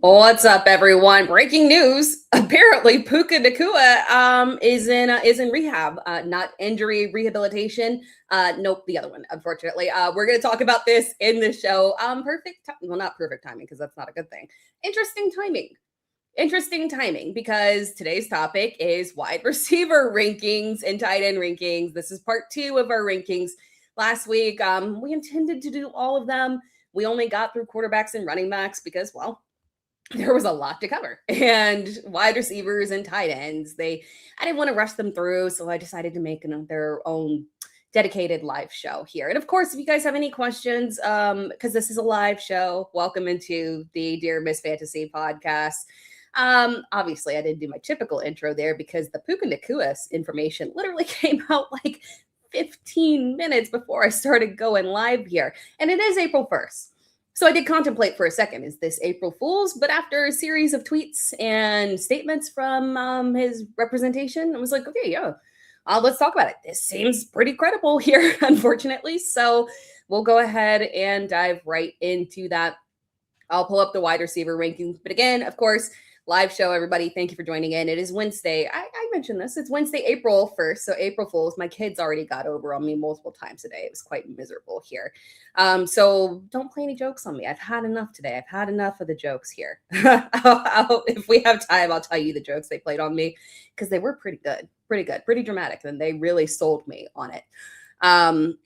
What's up, everyone? Breaking news. Apparently, Puka Nacua is in rehab, not injury rehabilitation. Nope, the other one, unfortunately. We're going to talk about this in the show. Well, not perfect timing, because that's not a good thing. Interesting timing. Interesting timing, because today's topic is wide receiver rankings and tight end rankings. This is part 2 of our rankings. Last week, we intended to do all of them. We only got through quarterbacks and running backs because, well, there was a lot to cover, and wide receivers and tight ends. I didn't want to rush them through, so I decided to make their own dedicated live show here. And of course, if you guys have any questions, because this is a live show, welcome into the Dear Miss Fantasy podcast. Obviously, I didn't do my typical intro there because the Puka Nacua information literally came out like 15 minutes before I started going live here, and it is April 1st. So I did contemplate for a second, is this April Fool's? But after a series of tweets and statements from his representation, I was like, okay, yeah, let's talk about it. This seems pretty credible here, unfortunately. So we'll go ahead and dive right into that. I'll pull up the wide receiver rankings. But again, of course, live show, everybody. Thank you for joining in. It is Wednesday. I mentioned this. It's Wednesday, April 1st. So April Fools. My kids already got over on me multiple times today. It was quite miserable here. So don't play any jokes on me. I've had enough today. I've had enough of the jokes here. If we have time, I'll tell you the jokes they played on me, because they were pretty good, pretty dramatic. And they really sold me on it.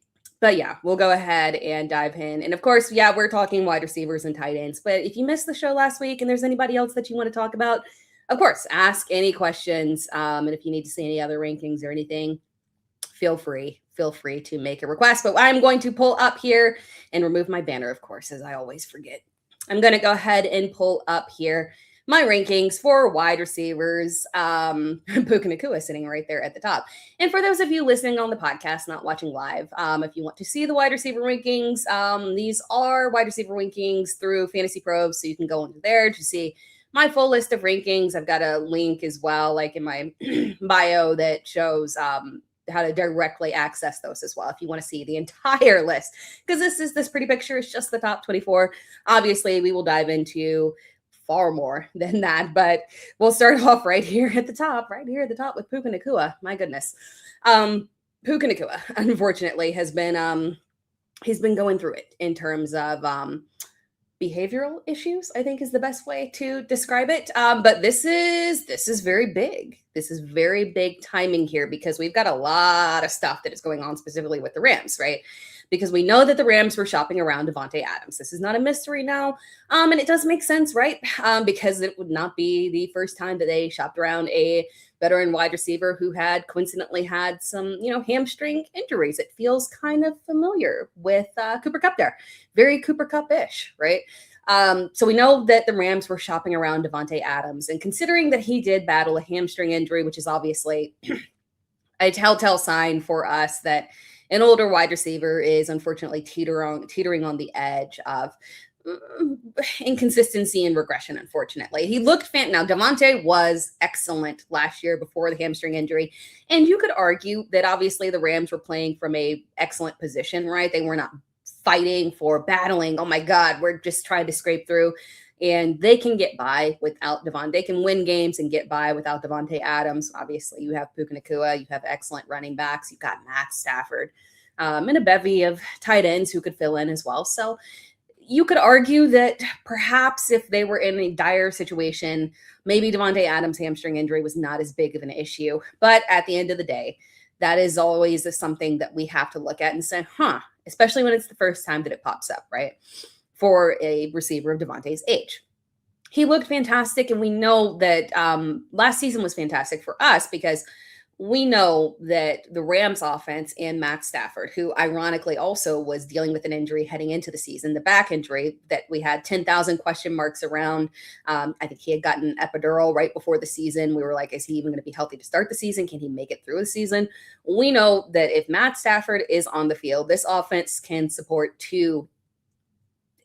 But yeah, we'll go ahead and dive in. And of course, yeah, we're talking wide receivers and tight ends. But if you missed the show last week and there's anybody else that you want to talk about, of course, ask any questions. And if you need to see any other rankings or anything, feel free to make a request. But I'm going to pull up here and remove my banner, of course, as I always forget. I'm going to go ahead and pull up here my rankings for wide receivers. Puka Nacua sitting right there at the top. And for those of you listening on the podcast, not watching live, if you want to see the wide receiver rankings, these are wide receiver rankings through Fantasy Pros. So you can go into there to see my full list of rankings. I've got a link as well, like in my bio, that shows how to directly access those as well if you want to see the entire list. Because this pretty picture is just the top 24. Obviously, we will dive into far more than that, but we'll start off right here at the top with Puka Nacua. My goodness. Puka Nacua, unfortunately, has been he's been going through it in terms of behavioral issues, I think is the best way to describe it. But this is very big. This is very big timing here, because we've got a lot of stuff that is going on specifically with the Rams, right? Because we know that the Rams were shopping around Davante Adams. This is not a mystery now. And it does make sense, right? Because it would not be the first time that they shopped around a veteran wide receiver who had coincidentally had some, hamstring injuries. It feels kind of familiar with Cooper Kupp there. Very Cooper Kupp-ish, right? So we know that the Rams were shopping around Davante Adams. And considering that he did battle a hamstring injury, which is obviously a telltale sign for us that an older wide receiver is unfortunately teetering on the edge of inconsistency and regression, unfortunately. He looked now, Davante was excellent last year before the hamstring injury. And you could argue that obviously the Rams were playing from a excellent position, right? They were not fighting for battling. Oh my God, we're just trying to scrape through. And they can get by without Davante. They can win games and get by without Davante Adams. Obviously, you have Puka Nacua. You have excellent running backs. You've got Matt Stafford and a bevy of tight ends who could fill in as well. So you could argue that perhaps if they were in a dire situation, maybe Davante Adams' hamstring injury was not as big of an issue. But at the end of the day, that is always something that we have to look at and say, especially when it's the first time that it pops up, right? For a receiver of Davante's age. He looked fantastic, and we know that last season was fantastic for us because we know that the Rams offense and Matt Stafford, who ironically also was dealing with an injury heading into the season, the back injury that we had 10,000 question marks around. I think he had gotten an epidural right before the season. We were like, is he even going to be healthy to start the season? Can he make it through the season? We know that if Matt Stafford is on the field, this offense can support two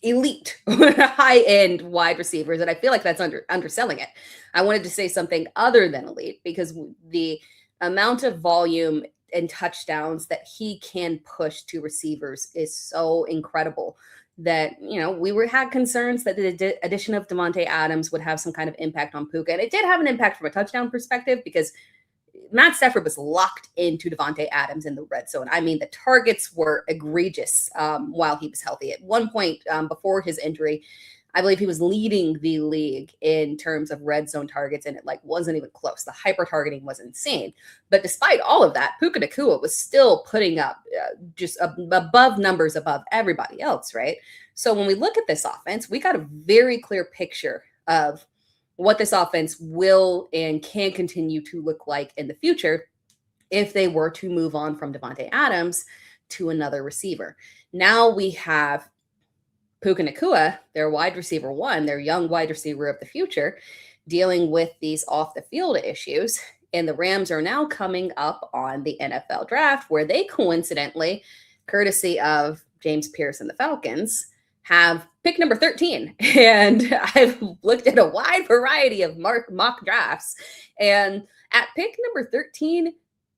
elite high-end wide receivers. And I feel like that's underselling it. I wanted to say something other than elite because the amount of volume and touchdowns that he can push to receivers is so incredible. that, we had concerns that the addition of Davante Adams would have some kind of impact on Puka. And it did have an impact from a touchdown perspective because Matt Stafford was locked into Davante Adams in the red zone. I mean, the targets were egregious while he was healthy. At one point before his injury, I believe he was leading the league in terms of red zone targets, and it wasn't even close. The hyper targeting was insane. But despite all of that, Puka Nacua was still putting up just above numbers above everybody else, right? So when we look at this offense, we got a very clear picture of what this offense will and can continue to look like in the future if they were to move on from Davante Adams to another receiver. Now we have Puka Nacua, their wide receiver one, their young wide receiver of the future, dealing with these off the field issues. And the Rams are now coming up on the NFL draft, where they coincidentally, courtesy of James Pierce and the Falcons, have pick number 13. And I've looked at a wide variety of mock drafts. And at pick number 13,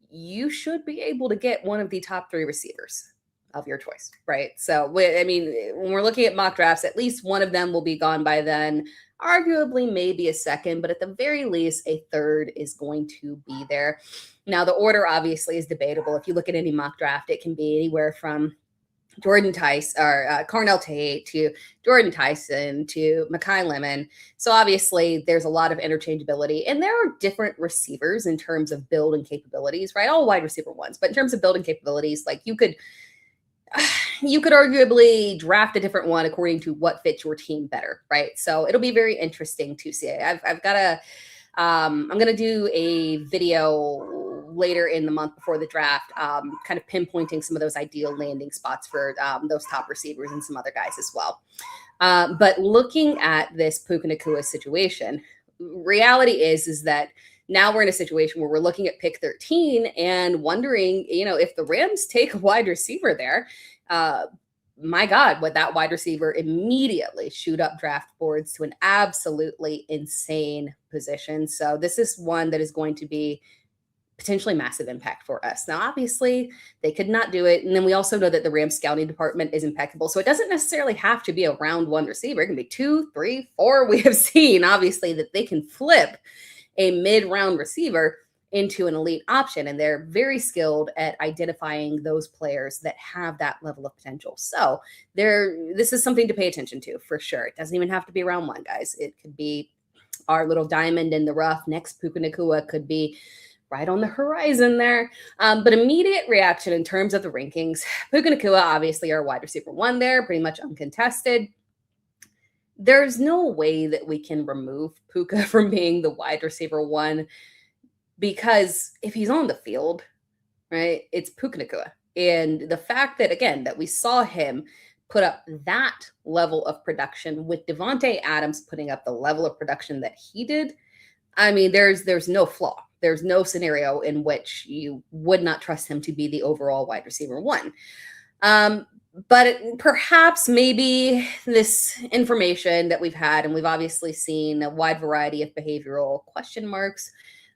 you should be able to get one of the top 3 receivers of your choice, right? So, I mean, when we're looking at mock drafts, at least one of them will be gone by then, arguably maybe a second, but at the very least, a third is going to be there. Now, the order obviously is debatable. If you look at any mock draft, it can be anywhere from Jordan Tyson or Carnell Tate to Jordan Tyson to Mekhi Lemon. So obviously there's a lot of interchangeability, and there are different receivers in terms of build and capabilities, right? All wide receiver ones, but in terms of building capabilities, you could arguably draft a different one according to what fits your team better, right? So it'll be very interesting to see. I've got I'm going to do a video later in the month before the draft, kind of pinpointing some of those ideal landing spots for those top receivers and some other guys as well. But looking at this Puka Nacua situation, reality is that now we're in a situation where we're looking at pick 13 and wondering, if the Rams take a wide receiver there, my God, would that wide receiver immediately shoot up draft boards to an absolutely insane position. So this is one that is going to be potentially massive impact for us. Now, obviously, they could not do it. And then we also know that the Rams scouting department is impeccable. So it doesn't necessarily have to be a round 1 receiver. It can be 2, 3, 4. We have seen, obviously, that they can flip a mid-round receiver into an elite option. And they're very skilled at identifying those players that have that level of potential. So this is something to pay attention to for sure. It doesn't even have to be round 1, guys. It could be our little diamond in the rough. Next Puka Nacua could be right on the horizon there. But immediate reaction in terms of the rankings, Puka Nacua, obviously our wide receiver 1 there, pretty much uncontested. There's no way that we can remove Puka from being the wide receiver 1, because if he's on the field, right, it's Puka Nacua. And the fact that, again, that we saw him put up that level of production with Davante Adams putting up the level of production that he did, I mean, there's no flaw. There's no scenario in which you would not trust him to be the overall wide receiver 1. But perhaps maybe this information that we've had, and we've obviously seen a wide variety of behavioral question marks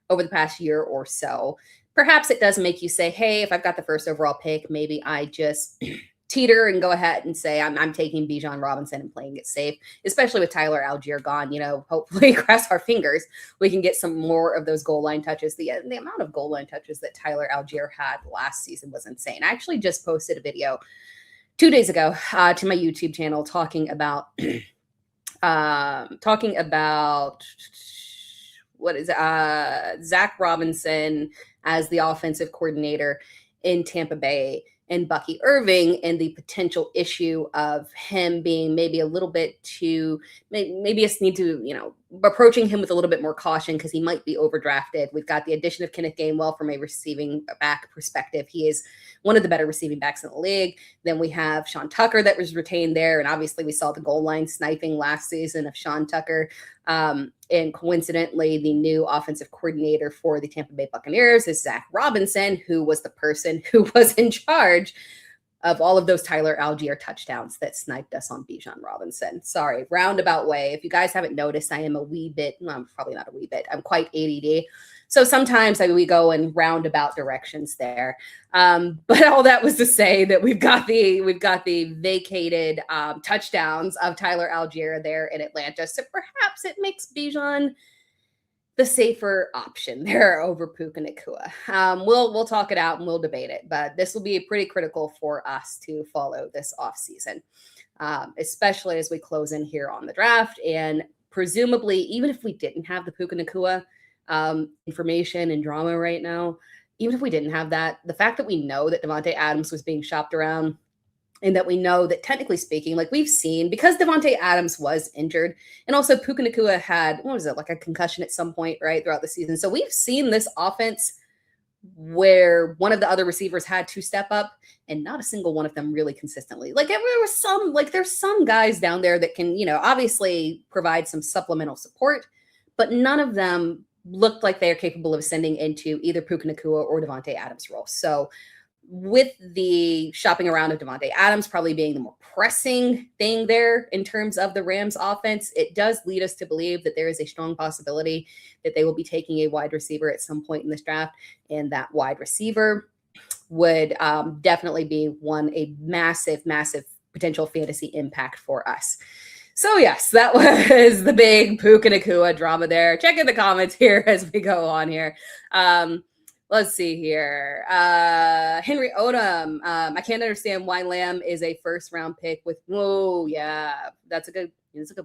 over the past year or so, perhaps it does make you say, hey, if I've got the first overall pick, maybe I just teeter and go ahead and say I'm taking Bijan Robinson and playing it safe, especially with Tyler Algier gone. Hopefully, cross our fingers, we can get some more of those goal line touches. The amount of goal line touches that Tyler Algier had last season was insane. I actually just posted a video 2 days ago to my YouTube channel talking about what is Zach Robinson as the offensive coordinator in Tampa Bay, and Bucky Irving, and the potential issue of him being maybe a little bit too, maybe us need to, approaching him with a little bit more caution because he might be overdrafted. We've got the addition of Kenneth Gainwell from a receiving back perspective. He is one of the better receiving backs in the league. Then we have Sean Tucker that was retained there. And obviously we saw the goal line sniping last season of Sean Tucker. And coincidentally, the new offensive coordinator for the Tampa Bay Buccaneers is Zach Robinson, who was the person who was in charge of all of those Tyler Algier touchdowns that sniped us on Bijan Robinson. Sorry, roundabout way. If you guys haven't noticed, I am a wee bit, no, I'm probably not a wee bit, I'm quite ADD. So sometimes we go in roundabout directions there. But all that was to say that we've got the vacated touchdowns of Tyler Algier there in Atlanta. So perhaps it makes Bijan the safer option there over Puka Nacua. We'll talk it out and we'll debate it, but this will be pretty critical for us to follow this offseason, especially as we close in here on the draft. And presumably, even if we didn't have the Puka Nacua information and drama right now, even if we didn't have that, the fact that we know that Davante Adams was being shopped around, and that we know that technically speaking, like we've seen, because Davante Adams was injured, and also Puka Nacua had, what was it, like a concussion at some point, right, throughout the season. So we've seen this offense where one of the other receivers had to step up, and not a single one of them really consistently. Like there was some, like there's some guys down there that can, obviously provide some supplemental support, but none of them looked like they're capable of ascending into either Puka Nacua or Davante Adams' role. So with the shopping around of Davante Adams probably being the more pressing thing there in terms of the Rams offense, it does lead us to believe that there is a strong possibility that they will be taking a wide receiver at some point in this draft. And that wide receiver would definitely be a massive, massive potential fantasy impact for us. So yes, that was the big Puka Nacua drama there. Check in the comments here as we go on here. Let's see here. Henry Odom. I can't understand why Lamb is a first-round pick with. Whoa, yeah, that's a good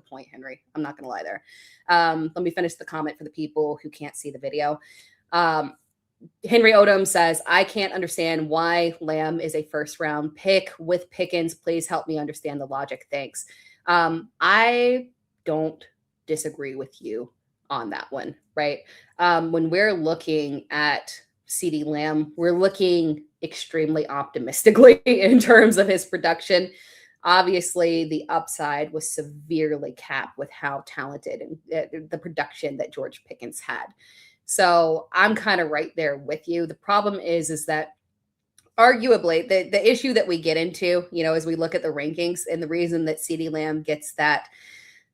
point, Henry. I'm not gonna lie there. Let me finish the comment for the people who can't see the video. Henry Odom says, I can't understand why Lamb is a first-round pick with Pickens. Please help me understand the logic. Thanks. I don't disagree with you on that one, right? When we're looking at CeeDee Lamb, we're looking extremely optimistically in terms of his production. Obviously, the upside was severely capped with how talented and the production that George Pickens had. So I'm kind of right there with you. The problem is that arguably the issue that we get into, as we look at the rankings, and the reason that CeeDee Lamb gets that.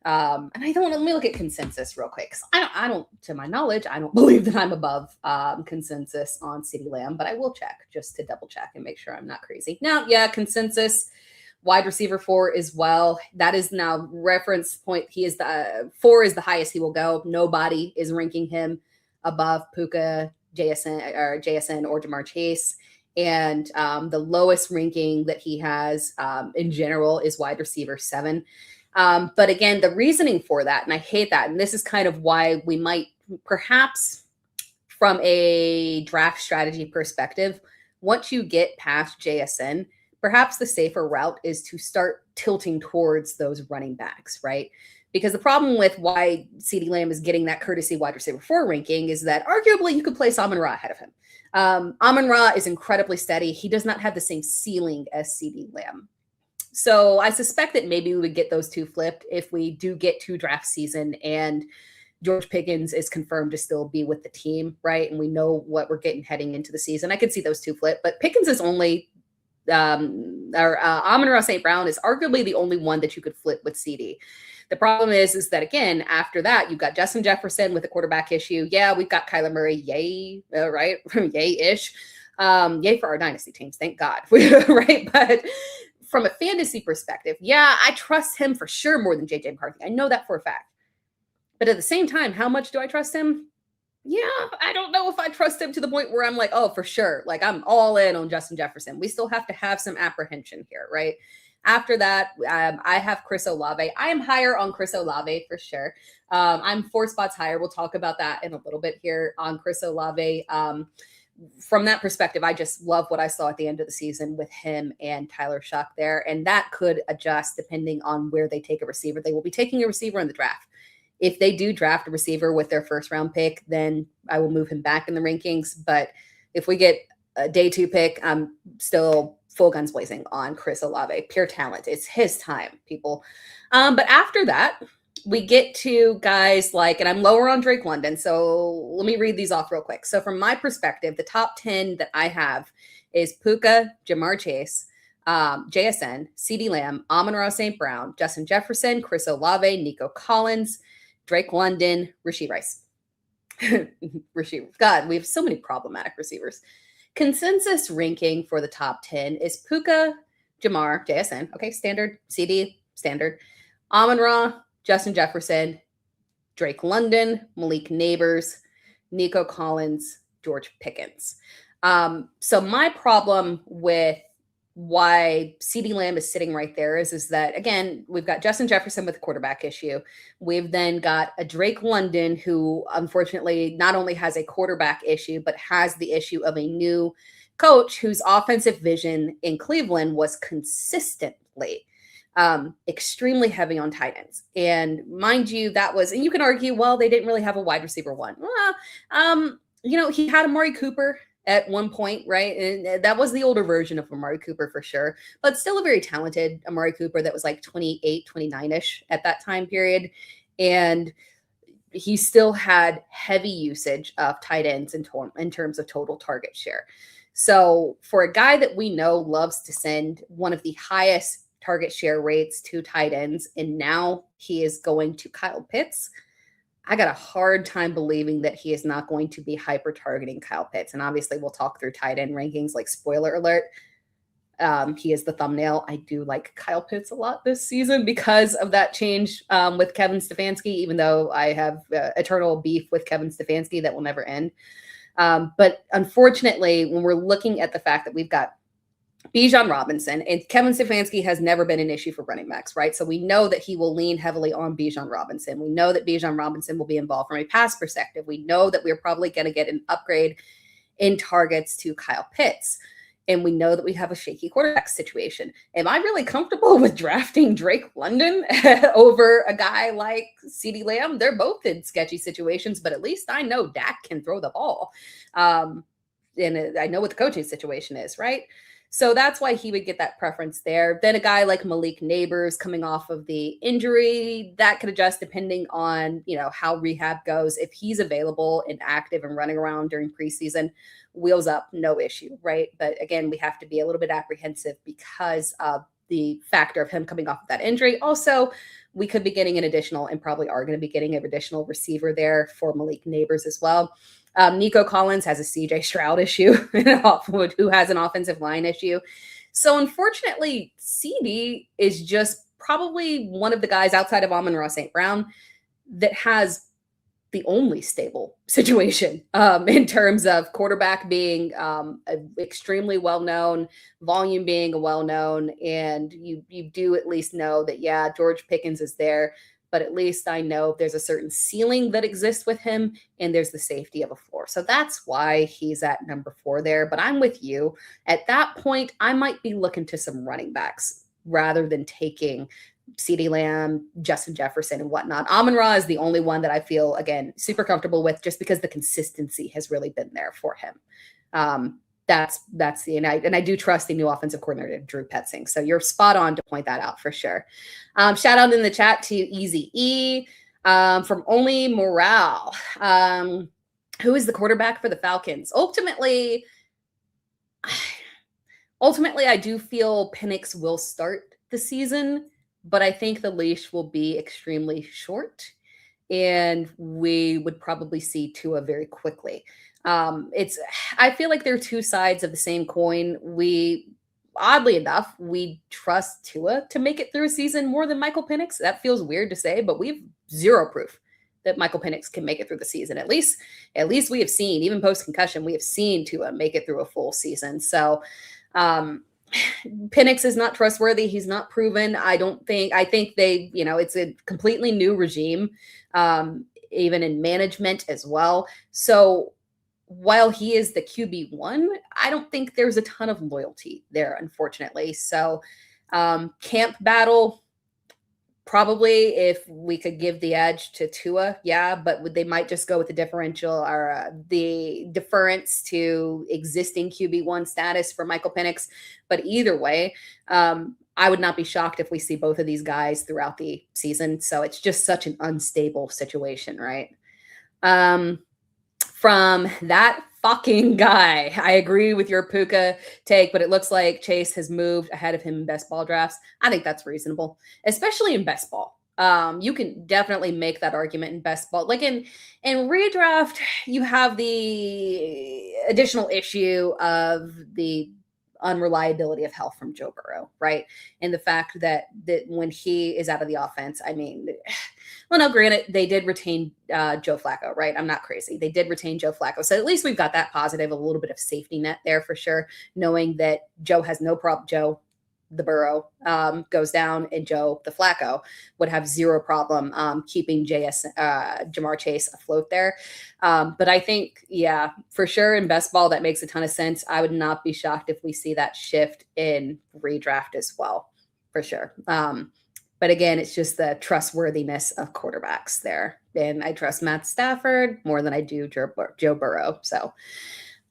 And let me look at consensus real quick. Cause I don't, to my knowledge, I don't believe that I'm above consensus on CeeDee Lamb, but I will check just to double check and make sure I'm not crazy. Now, yeah, consensus wide receiver 4 as well. That is now reference point. He is 4 is the highest he will go. Nobody is ranking him above Puka, JSN or Jamar Chase. And the lowest ranking that he has in general is wide receiver 7. But again, the reasoning for that, and I hate that, and this is kind of why we might perhaps from a draft strategy perspective, once you get past JSN, perhaps the safer route is to start tilting towards those running backs, right? Because the problem with why CeeDee Lamb is getting that courtesy wide receiver 4 ranking is that arguably you could place Amon-Ra ahead of him. Amon-Ra is incredibly steady. He does not have the same ceiling as CeeDee Lamb. So I suspect that maybe we would get those two flipped if we do get to draft season and George Pickens is confirmed to still be with the team, right? And we know what we're getting heading into the season. I could see those two flip, but Pickens is only, Amon-Ra St. Brown is arguably the only one that you could flip with CD. The problem is that, again, after that, you've got Justin Jefferson with a quarterback issue. Yeah, we've got Kyler Murray. Yay, right? Yay-ish. Yay for our dynasty teams. Thank God. Right? But from a fantasy perspective, yeah, I trust him for sure more than JJ McCarthy. I know that for a fact. But at the same time, how much do I trust him? Yeah, I don't know if I trust him to the point where I'm like, oh, for sure. Like, I'm all in on Justin Jefferson. We still have to have some apprehension here, right? After that, I have Chris Olave. I am higher on Chris Olave for sure. I'm 4 spots higher. We'll talk about that in a little bit here on Chris Olave. From that perspective, I just love what I saw at the end of the season with him and Tyler Shuck there. And that could adjust depending on where they take a receiver. They will be taking a receiver in the draft. If they do draft a receiver with their first round pick, then I will move him back in the rankings. But if we get a day 2 pick, I'm still full guns blazing on Chris Olave. Pure talent. It's his time, people. But after that, we get to guys like, and I'm lower on Drake London, so let me read these off real quick. So from my perspective, the top 10 that I have is Puka, Jamar Chase, JSN, CeeDee Lamb, Amon-Ra St. Brown, Justin Jefferson, Chris Olave, Nico Collins, Drake London, Rashee Rice. receiver. God, we have so many problematic receivers. Consensus ranking for the top 10 is Puka, Jamar, JSN, okay, standard, CD, standard, Amon-Ra, Justin Jefferson, Drake London, Malik Neighbors, Nico Collins, George Pickens. So my problem with why CeeDee Lamb is sitting right there is that, again, we've got Justin Jefferson with a quarterback issue. We've then got a Drake London who unfortunately not only has a quarterback issue, but has the issue of a new coach whose offensive vision in Cleveland was consistently extremely heavy on tight ends. And mind you, that was, and you can argue, well, they didn't really have a wide receiver one. Well, he had Amari Cooper at one point, right? And that was the older version of Amari Cooper for sure, but still a very talented Amari Cooper that was like 28, 29-ish at that time period. And he still had heavy usage of tight ends in terms of total target share. So for a guy that we know loves to send one of the highest target share rates to tight ends, and now he is going to Kyle Pitts, I got a hard time believing that he is not going to be hyper targeting Kyle Pitts. And obviously we'll talk through tight end rankings, like spoiler alert. He is the thumbnail. I do like Kyle Pitts a lot this season because of that change with Kevin Stefanski, even though I have eternal beef with Kevin Stefanski that will never end. But unfortunately, when we're looking at the fact that we've got Bijan Robinson, and Kevin Stefanski has never been an issue for running backs, right? So we know that he will lean heavily on Bijan Robinson. We know that Bijan Robinson will be involved from a pass perspective. We know that we're probably going to get an upgrade in targets to Kyle Pitts. And we know that we have a shaky quarterback situation. Am I really comfortable with drafting Drake London over a guy like CeeDee Lamb? They're both in sketchy situations, but at least I know Dak can throw the ball. And I know what the coaching situation is, right? So that's why he would get that preference there. Then a guy like Malik Neighbors coming off of the injury, that could adjust depending on, how rehab goes. If he's available and active and running around during preseason, wheels up, no issue, right? But again, we have to be a little bit apprehensive because of the factor of him coming off of that injury. Also, we could be getting an additional, and probably are going to be getting an additional receiver there for Malik Neighbors as well. Nico Collins has a CJ Stroud issue, who has an offensive line issue. So unfortunately, CD is just probably one of the guys outside of Amon-Ra St. Brown that has the only stable situation in terms of quarterback being extremely well-known, volume being well-known, and you do at least know that, yeah, George Pickens is there, but at least I know there's a certain ceiling that exists with him, and there's the safety of a floor. So that's why he's at number 4 there. But I'm with you. At that point, I might be looking to some running backs rather than taking CeeDee Lamb, Justin Jefferson, and whatnot. Amon-Ra is the only one that I feel, again, super comfortable with just because the consistency has really been there for him. And I do trust the new offensive coordinator, Drew Petzing. So you're spot on to point that out for sure. Shout out in the chat to Easy E from Only Morale. Who is the quarterback for the Falcons? Ultimately, I do feel Penix will start the season, but I think the leash will be extremely short, and we would probably see Tua very quickly. I feel like they're two sides of the same coin. Oddly enough, we trust Tua to make it through a season more than Michael Penix. That feels weird to say, but we've zero proof that Michael Penix can make it through the season. At least we have seen, even post-concussion, we have seen Tua make it through a full season. So Penix is not trustworthy. He's not proven. I think they, it's a completely new regime, even in management as well. So while he is the QB1, I don't think there's a ton of loyalty there, unfortunately. So camp battle, probably if we could give the edge to Tua, yeah, but they might just go with the differential or the deference to existing QB1 status for Michael Penix. But either way, I would not be shocked if we see both of these guys throughout the season. So it's just such an unstable situation, right? From that fucking guy, I agree with your Puka take, but it looks like Chase has moved ahead of him in best ball drafts. I think that's reasonable, especially in best ball. You can definitely make that argument in best ball. Like in redraft, you have the additional issue of the unreliability of health from Joe Burrow, right? And the fact that when he is out of the offense, I mean, well, no, granted, they did retain Joe Flacco, right? I'm not crazy. They did retain Joe Flacco. So at least we've got that positive, a little bit of safety net there for sure, knowing that Joe has no problem. Joe the Burrow goes down, and Joe the Flacco would have zero problem keeping Jamar Chase afloat there. But I think, yeah, for sure in best ball, that makes a ton of sense. I would not be shocked if we see that shift in redraft as well, for sure. But again, it's just the trustworthiness of quarterbacks there. And I trust Matt Stafford more than I do Joe Burrow. So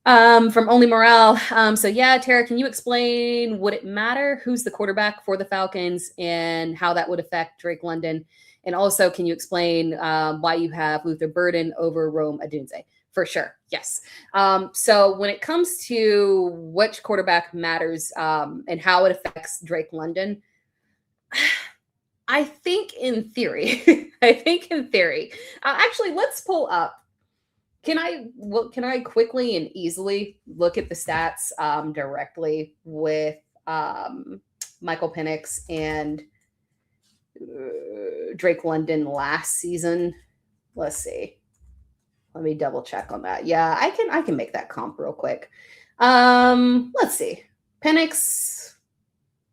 from Only Morale. So yeah, Tara, can you explain, would it matter who's the quarterback for the Falcons and how that would affect Drake London? And also, can you explain why you have Luther Burden over Rome Odunze? For sure. Yes. So when it comes to which quarterback matters and how it affects Drake London, I think in theory, actually, let's pull up. Can I quickly and easily look at the stats directly with Michael Penix and Drake London last season? Let's see. Let me double check on that. Yeah, I can make that comp real quick. Let's see. Penix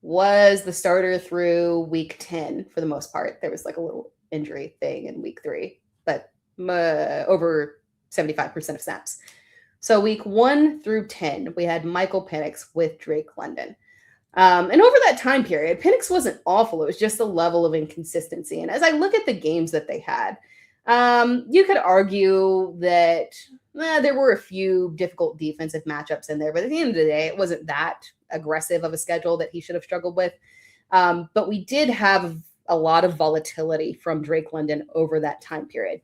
was the starter through week 10 for the most part. There was like a little injury thing in week 3, but over 75% of snaps. So week 1 through 10, we had Michael Penix with Drake London. And over that time period, Penix wasn't awful. It was just a level of inconsistency. And as I look at the games that they had, you could argue that there were a few difficult defensive matchups in there, but at the end of the day, it wasn't that aggressive of a schedule that he should have struggled with. But we did have a lot of volatility from Drake London over that time period.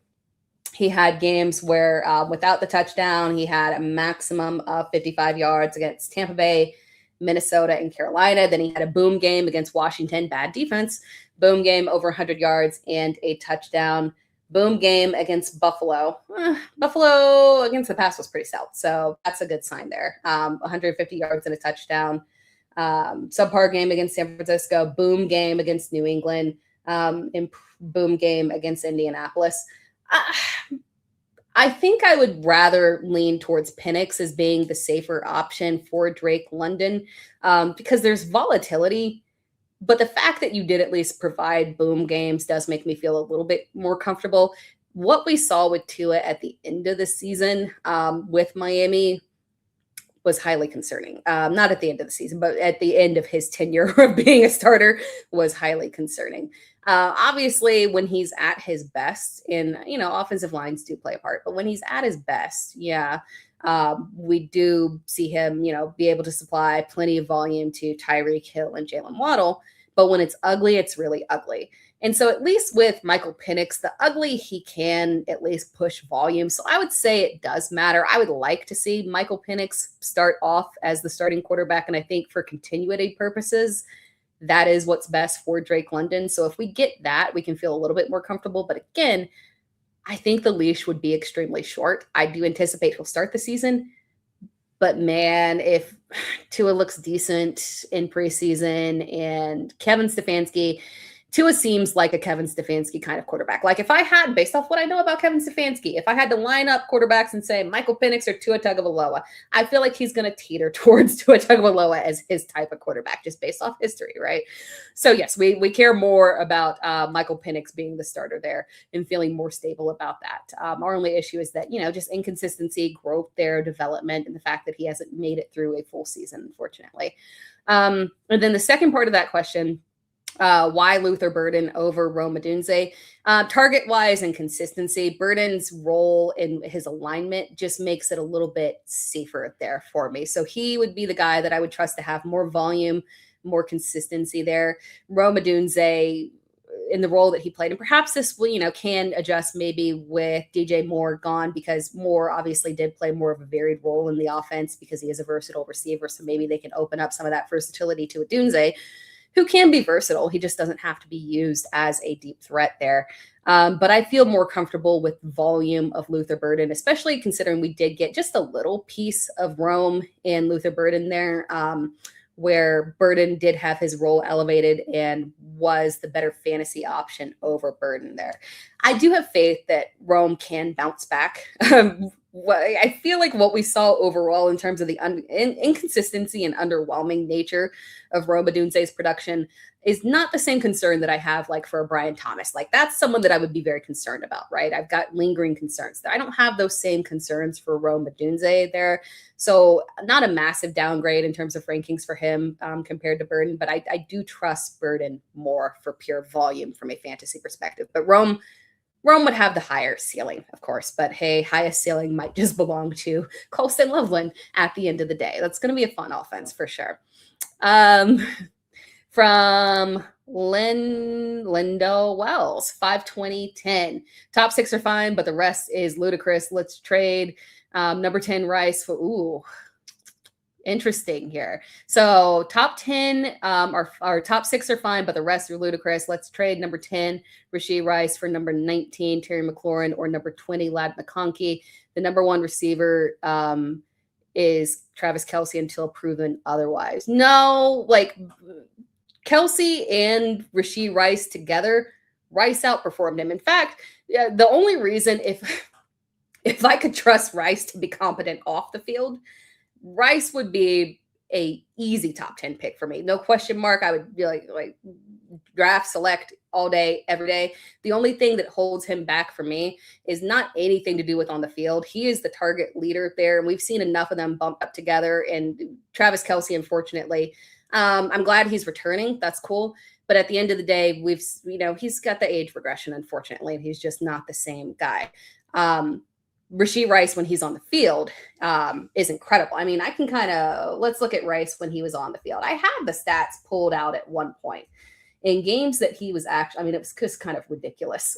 He had games where without the touchdown, he had a maximum of 55 yards against Tampa Bay, Minnesota, and Carolina. Then he had a boom game against Washington, bad defense, boom game over 100 yards and a touchdown. Boom game against Buffalo. Buffalo against the pass was pretty stout, so that's a good sign there. 150 yards and a touchdown. Subpar game against San Francisco. Boom game against New England. And boom game against Indianapolis. I think I would rather lean towards Penix as being the safer option for Drake London because there's volatility. But the fact that you did at least provide boom games does make me feel a little bit more comfortable. What we saw with Tua at the end of the season with Miami was highly concerning. Not at the end of the season, but at the end of his tenure of being a starter was highly concerning. Obviously, when he's at his best, and offensive lines do play a part, but when he's at his best, we do see him, be able to supply plenty of volume to Tyreek Hill and Jalen Waddle. But when it's ugly, it's really ugly. And so at least with Michael Penix, the ugly, he can at least push volume. So I would say it does matter. I would like to see Michael Penix start off as the starting quarterback. And I think for continuity purposes, that is what's best for Drake London. So if we get that, we can feel a little bit more comfortable. But again, I think the leash would be extremely short. I do anticipate he'll start the season. But man, if Tua looks decent in preseason and Kevin Stefanski, Tua seems like a Kevin Stefanski kind of quarterback. Like if I had, based off what I know about Kevin Stefanski, if I had to line up quarterbacks and say Michael Penix or Tua Tagovailoa, I feel like he's going to teeter towards Tua Tagovailoa as his type of quarterback, just based off history, right? So yes, we care more about Michael Penix being the starter there and feeling more stable about that. Our only issue is that, just inconsistency, growth there, development, and the fact that he hasn't made it through a full season, unfortunately. And then the second part of that question, why Luther Burden over Rome Odunze? Target-wise and consistency, Burden's role in his alignment just makes it a little bit safer there for me. So he would be the guy that I would trust to have more volume, more consistency there. Rome Odunze in the role that he played, and perhaps this will, can adjust maybe with DJ Moore gone, because Moore obviously did play more of a varied role in the offense because he is a versatile receiver. So maybe they can open up some of that versatility to Odunze. who can be versatile. He just doesn't have to be used as a deep threat there. But I feel more comfortable with volume of Luther Burden, especially considering we did get just a little piece of Rome in Luther Burden there, where Burden did have his role elevated and was the better fantasy option over Burden there. I do have faith that Rome can bounce back. I feel like what we saw overall in terms of the inconsistency and underwhelming nature of Rome Odunze's production is not the same concern that I have like for Brian Thomas. Like that's someone that I would be very concerned about, right? I've got lingering concerns there. I don't have those same concerns for Rome Odunze there. So not a massive downgrade in terms of rankings for him compared to Burden, but I do trust Burden more for pure volume from a fantasy perspective. But Rome would have the higher ceiling, of course, but hey, highest ceiling might just belong to Colston Loveland at the end of the day. That's going to be a fun offense for sure. From Lindo Wells, 520-10. Top 6 are fine, but the rest is ludicrous. Let's trade number 10 Rice for, interesting here. So top 10, our top 6 are fine, but the rest are ludicrous. Let's trade number 10, Rashee Rice, for number 19, Terry McLaurin, or number 20, Ladd McConkey. The number 1 receiver is Travis Kelce until proven otherwise. No, like Kelce and Rashee Rice together, Rice outperformed him. In fact, the only reason if I could trust Rice to be competent off the field, Rice would be a easy top 10 pick for me. No question mark. I would be like draft, select all day, every day. The only thing that holds him back for me is not anything to do with on the field. He is the target leader there, and we've seen enough of them bump up together. And Travis Kelce, unfortunately, I'm glad he's returning. That's cool. But at the end of the day, he's got the age regression, unfortunately, and he's just not the same guy. Rashee Rice, when he's on the field, is incredible. I mean, I can let's look at Rice when he was on the field. I had the stats pulled out at one point in games that he was actually, it was just kind of ridiculous.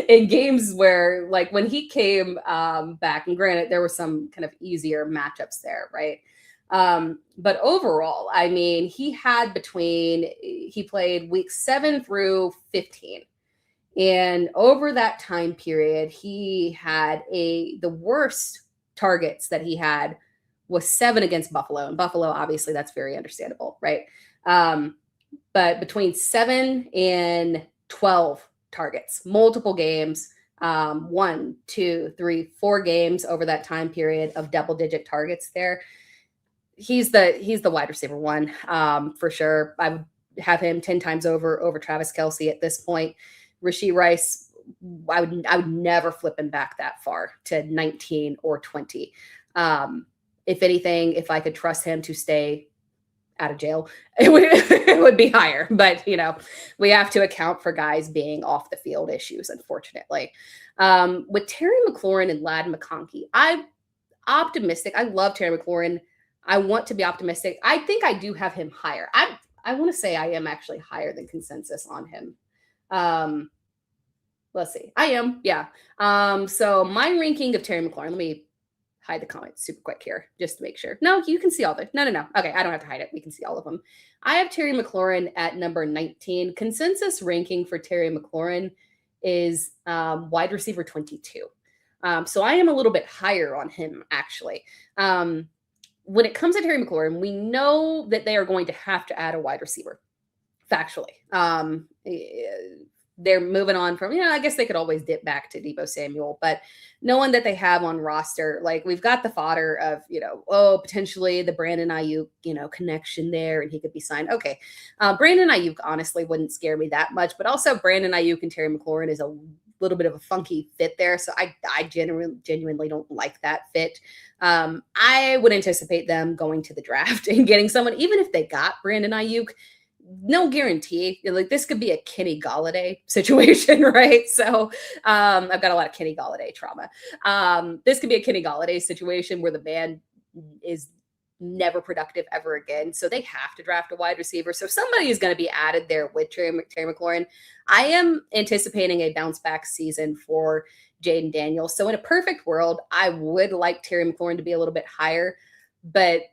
In games where, like, when he came back, and granted, there were some kind of easier matchups there, right? But overall, he played week 7 through 15. And over that time period, he had the worst targets that he had was 7 against Buffalo. And Buffalo, obviously, that's very understandable, right? But between 7 and 12 targets, multiple games, 1, 2, 3, 4 games over that time period of double-digit targets there. He's the wide receiver 1 for sure. I would have him 10 times over Travis Kelce at this point. Rashee Rice, I would never flip him back that far to 19 or 20. If anything, if I could trust him to stay out of jail, it would be higher. But, we have to account for guys being off the field issues, unfortunately. With Terry McLaurin and Ladd McConkey, I'm optimistic. I love Terry McLaurin. I want to be optimistic. I think I do have him higher. I want to say I am actually higher than consensus on him. Let's see. I am. Yeah. So my ranking of Terry McLaurin, let me hide the comments super quick here just to make sure. No, you can see all the, no. Okay. I don't have to hide it. We can see all of them. I have Terry McLaurin at number 19. Consensus ranking for Terry McLaurin is wide receiver 22. So I am a little bit higher on him, actually. When it comes to Terry McLaurin, we know that they are going to have to add a wide receiver. Factually. They're moving on from, I guess they could always dip back to Deebo Samuel, but knowing that they have on roster, like we've got the fodder of, potentially the Brandon Ayuk, connection there, and he could be signed. Okay. Brandon Ayuk honestly wouldn't scare me that much, but also Brandon Ayuk and Terry McLaurin is a little bit of a funky fit there. So I genuinely don't like that fit. I would anticipate them going to the draft and getting someone, even if they got Brandon Ayuk, no guarantee. Like this could be a Kenny Galladay situation, right? So I've got a lot of Kenny Galladay trauma. This could be a Kenny Galladay situation where the man is never productive ever again. So they have to draft a wide receiver. So somebody is going to be added there with Terry McLaurin. I am anticipating a bounce back season for Jaden Daniels. So in a perfect world, I would like Terry McLaurin to be a little bit higher. But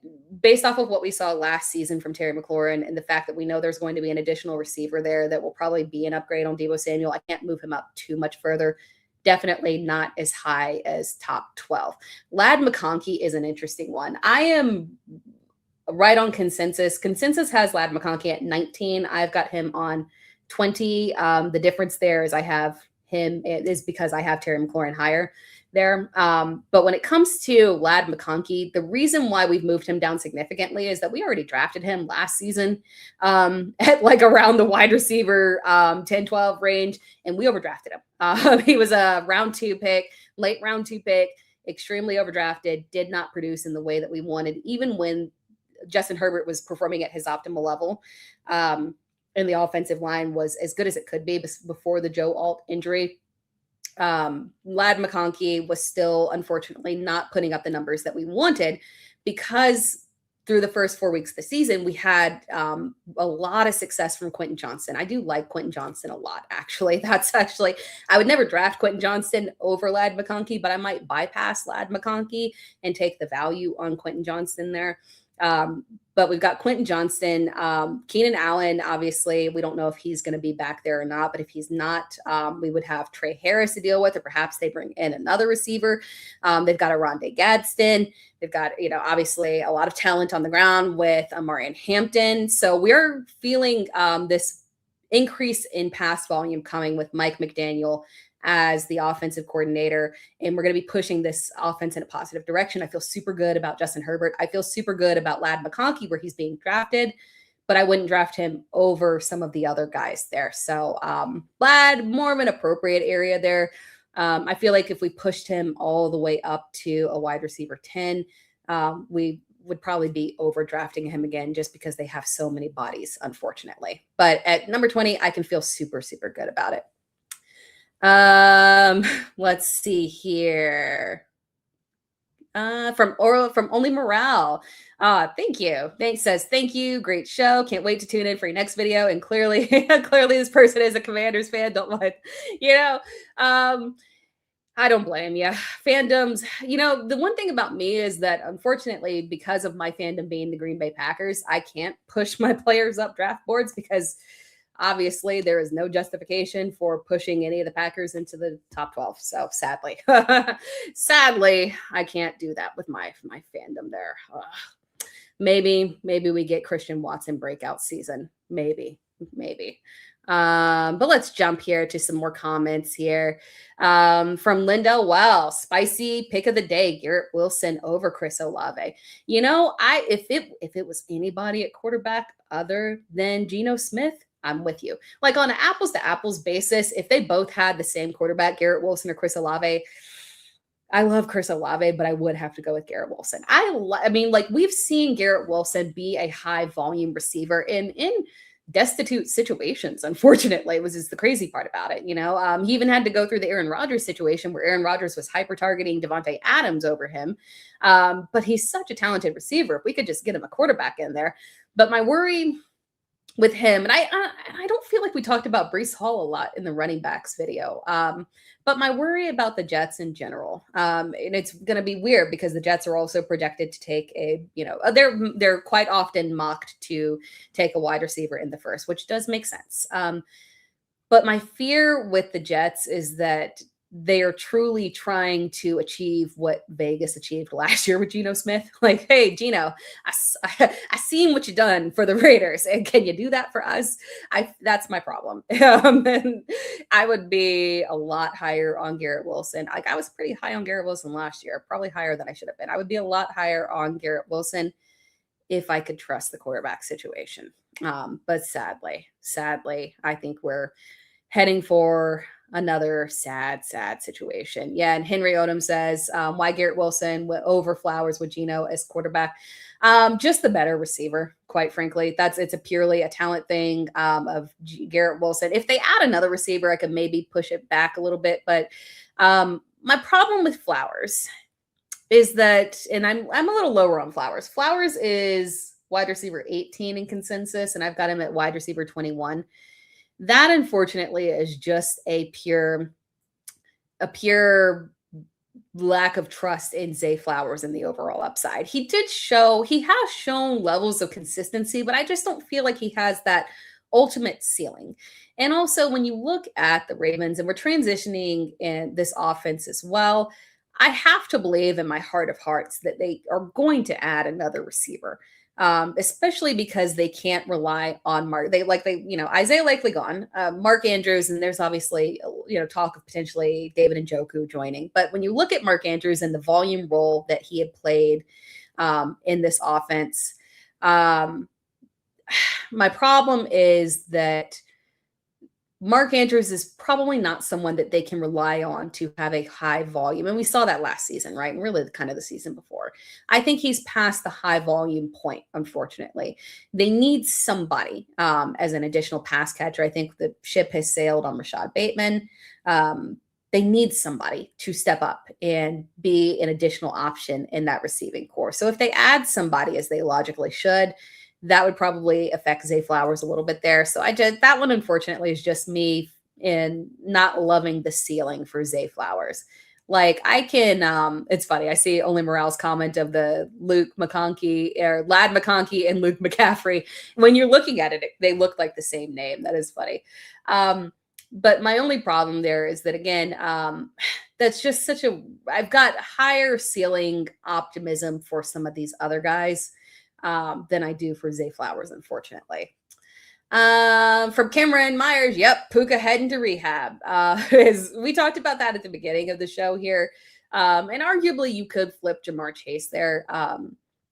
based off of what we saw last season from Terry McLaurin and the fact that we know there's going to be an additional receiver there that will probably be an upgrade on Deebo Samuel, I can't move him up too much further. Definitely not as high as top 12. Ladd McConkey is an interesting one. I am right on consensus. Consensus has Ladd McConkey at 19. I've got him on 20. The difference there is I have him is because I have Terry McLaurin higher there. But when it comes to Ladd McConkey, the reason why we've moved him down significantly is that we already drafted him last season at like around the wide receiver 10, 12 range, and we overdrafted him. He was a round 2 pick, late round 2 pick, extremely overdrafted, did not produce in the way that we wanted, even when Justin Herbert was performing at his optimal level. And the offensive line was as good as it could be before the Joe Alt injury. Ladd McConkey was still, unfortunately, not putting up the numbers that we wanted because through the first 4 weeks of the season, we had a lot of success from Quentin Johnston. I do like Quentin Johnston a lot, actually. I would never draft Quentin Johnston over Ladd McConkey, but I might bypass Ladd McConkey and take the value on Quentin Johnston there. But we've got Quentin Johnston, Keenan Allen. Obviously, we don't know if he's going to be back there or not, but if he's not, we would have Trey Harris to deal with, or perhaps they bring in another receiver. They've got a Rondé Gadsden. They've got, obviously a lot of talent on the ground with Amarian Hampton. So we're feeling this increase in pass volume coming with Mike McDaniel as the offensive coordinator, and we're going to be pushing this offense in a positive direction. I feel super good about Justin Herbert. I feel super good about Ladd McConkey where he's being drafted, but I wouldn't draft him over some of the other guys there. So Ladd, more of an appropriate area there. I feel like if we pushed him all the way up to a wide receiver 10, we would probably be overdrafting him again just because they have so many bodies, unfortunately. But at number 20, I can feel super, super good about it. Let's see here. From Only Morale. Thank you. Thanks, says thank you. Great show. Can't wait to tune in for your next video. And clearly, this person is a Commanders fan. Don't mind. I don't blame you. Fandoms, the one thing about me is that unfortunately, because of my fandom being the Green Bay Packers, I can't push my players up draft boards because obviously, there is no justification for pushing any of the Packers into the top 12. So sadly, I can't do that with my fandom there. Maybe we get Christian Watson breakout season. Maybe. But let's jump here to some more comments here. From Linda, well, spicy pick of the day, Garrett Wilson over Chris Olave. If it was anybody at quarterback other than Geno Smith, I'm with you. Like on an apples to apples basis, if they both had the same quarterback, Garrett Wilson or Chris Olave, I love Chris Olave, but I would have to go with Garrett Wilson. We've seen Garrett Wilson be a high volume receiver in destitute situations. Unfortunately, is the crazy part about it. He even had to go through the Aaron Rodgers situation where Aaron Rodgers was hyper targeting Devontae Adams over him. But he's such a talented receiver. If we could just get him a quarterback in there. But my worry with him, and I don't feel like we talked about Breece Hall a lot in the running backs video, but my worry about the Jets in general, and it's going to be weird because the Jets are also projected to take they're quite often mocked to take a wide receiver in the first, which does make sense. But my fear with the Jets is that they are truly trying to achieve what Vegas achieved last year with Geno Smith. Like, hey, Geno, I seen what you done for the Raiders, and can you do that for us? That's my problem. And I would be a lot higher on Garrett Wilson. Like, I was pretty high on Garrett Wilson last year, probably higher than I should have been. I would be a lot higher on Garrett Wilson if I could trust the quarterback situation. But sadly, I think we're heading for another sad situation. Yeah. And Henry Odom says, why Garrett Wilson over Flowers with Geno as quarterback? Just the better receiver, quite frankly. It's purely a talent thing of Garrett Wilson. If they add another receiver, I could maybe push it back a little bit. But my problem with Flowers is that, and I'm a little lower on Flowers. Flowers is wide receiver 18 in consensus, and I've got him at wide receiver 21. That, unfortunately, is just a pure lack of trust in Zay Flowers and the overall upside. He has shown levels of consistency, but I just don't feel like he has that ultimate ceiling. And also, when you look at the Ravens, and we're transitioning in this offense as well, I have to believe in my heart of hearts that they are going to add another receiver. Especially because they can't rely on Isaiah likely gone, Mark Andrews, and there's obviously talk of potentially David Njoku joining. But when you look at Mark Andrews and the volume role that he had played in this offense, my problem is that Mark Andrews is probably not someone that they can rely on to have a high volume. And we saw that last season, right? And really kind of the season before. I think he's past the high volume point, unfortunately. They need somebody as an additional pass catcher. I think the ship has sailed on Rashad Bateman. They need somebody to step up and be an additional option in that receiving core. So if they add somebody, as they logically should, that would probably affect Zay Flowers a little bit there. So that one, unfortunately, is just me in not loving the ceiling for Zay Flowers. Like it's funny. I see Only Morale's comment of the Luke McConkey or Lad McConkey and Luke McCaffrey. When you're looking at it, they look like the same name. That is funny. But my only problem there is that, again, that's just I've got higher ceiling optimism for some of these other guys than I do for Zay Flowers, unfortunately. From Cameron Myers, yep, Puka heading to rehab. We talked about that at the beginning of the show here. And arguably you could flip Jamar Chase there.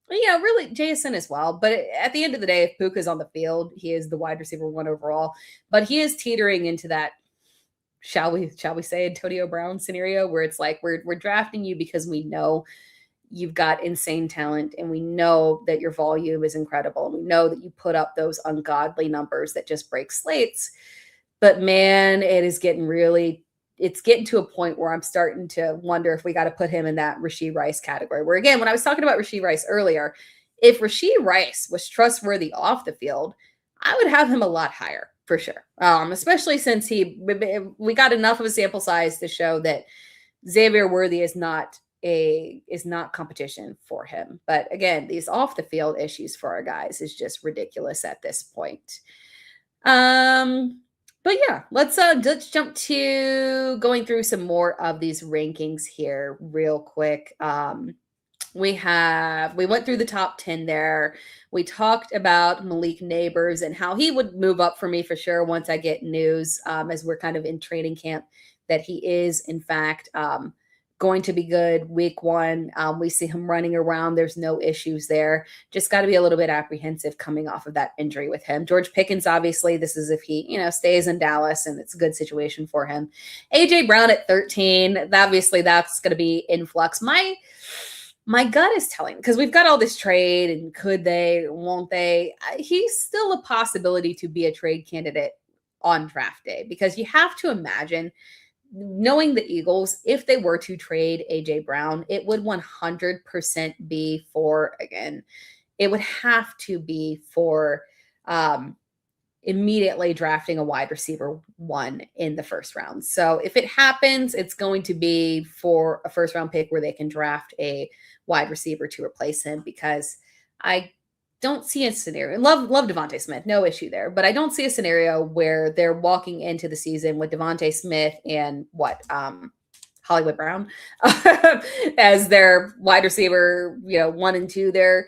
Really Jason as well. But at the end of the day, if Puka's on the field, he is the wide receiver 1 overall. But he is teetering into that, shall we say, Antonio Brown scenario, where it's like we're drafting you because we know you've got insane talent, and we know that your volume is incredible, and we know that you put up those ungodly numbers that just break slates. But man, it's getting to a point where I'm starting to wonder if we got to put him in that Rashee Rice category, where, again, when I was talking about Rashee Rice earlier, if Rashee Rice was trustworthy off the field, I would have him a lot higher for sure. Especially since we got enough of a sample size to show that Xavier Worthy is not competition for him. But again, these off the field issues for our guys is just ridiculous at this point. But yeah, let's jump to going through some more of these rankings here real quick. We went through the top 10 there. We talked about Malik Neighbors and how he would move up for me for sure once I get news, as we're kind of in training camp, that he is in fact going to be good week 1. We see him running around. There's no issues there. Just got to be a little bit apprehensive coming off of that injury with him. George Pickens, obviously, this is if he, stays in Dallas and it's a good situation for him. AJ Brown at 13. Obviously, that's going to be influx. My gut is telling, because we've got all this trade and could they, won't they? He's still a possibility to be a trade candidate on draft day, because you have to imagine, knowing the Eagles, if they were to trade AJ Brown, it would 100% be for, again, it would have to be for immediately drafting a wide receiver 1 in the first round. So if it happens, it's going to be for a first round pick where they can draft a wide receiver to replace him, because I don't see a scenario. Love Devontae Smith, no issue there, but I don't see a scenario where they're walking into the season with Devontae Smith and Hollywood Brown as their wide receiver, 1 and 2 there.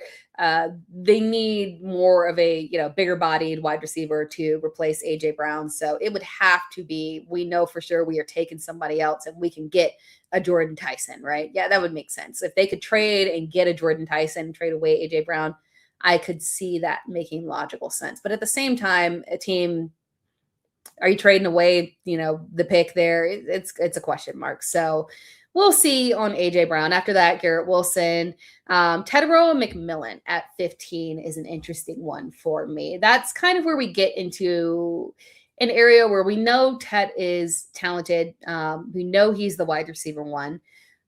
They need more of a, bigger bodied wide receiver to replace AJ Brown. So it would have to be, we know for sure we are taking somebody else and we can get a Jordan Tyson, right? Yeah, that would make sense. If they could trade and get a Jordan Tyson, trade away AJ Brown, I could see that making logical sense. But at the same time, a team, are you trading away, the pick there? It's a question mark. So we'll see on AJ Brown. After that, Garrett Wilson, Tedrow McMillan at 15 is an interesting one for me. That's kind of where we get into an area where we know Ted is talented. We know he's the wide receiver 1.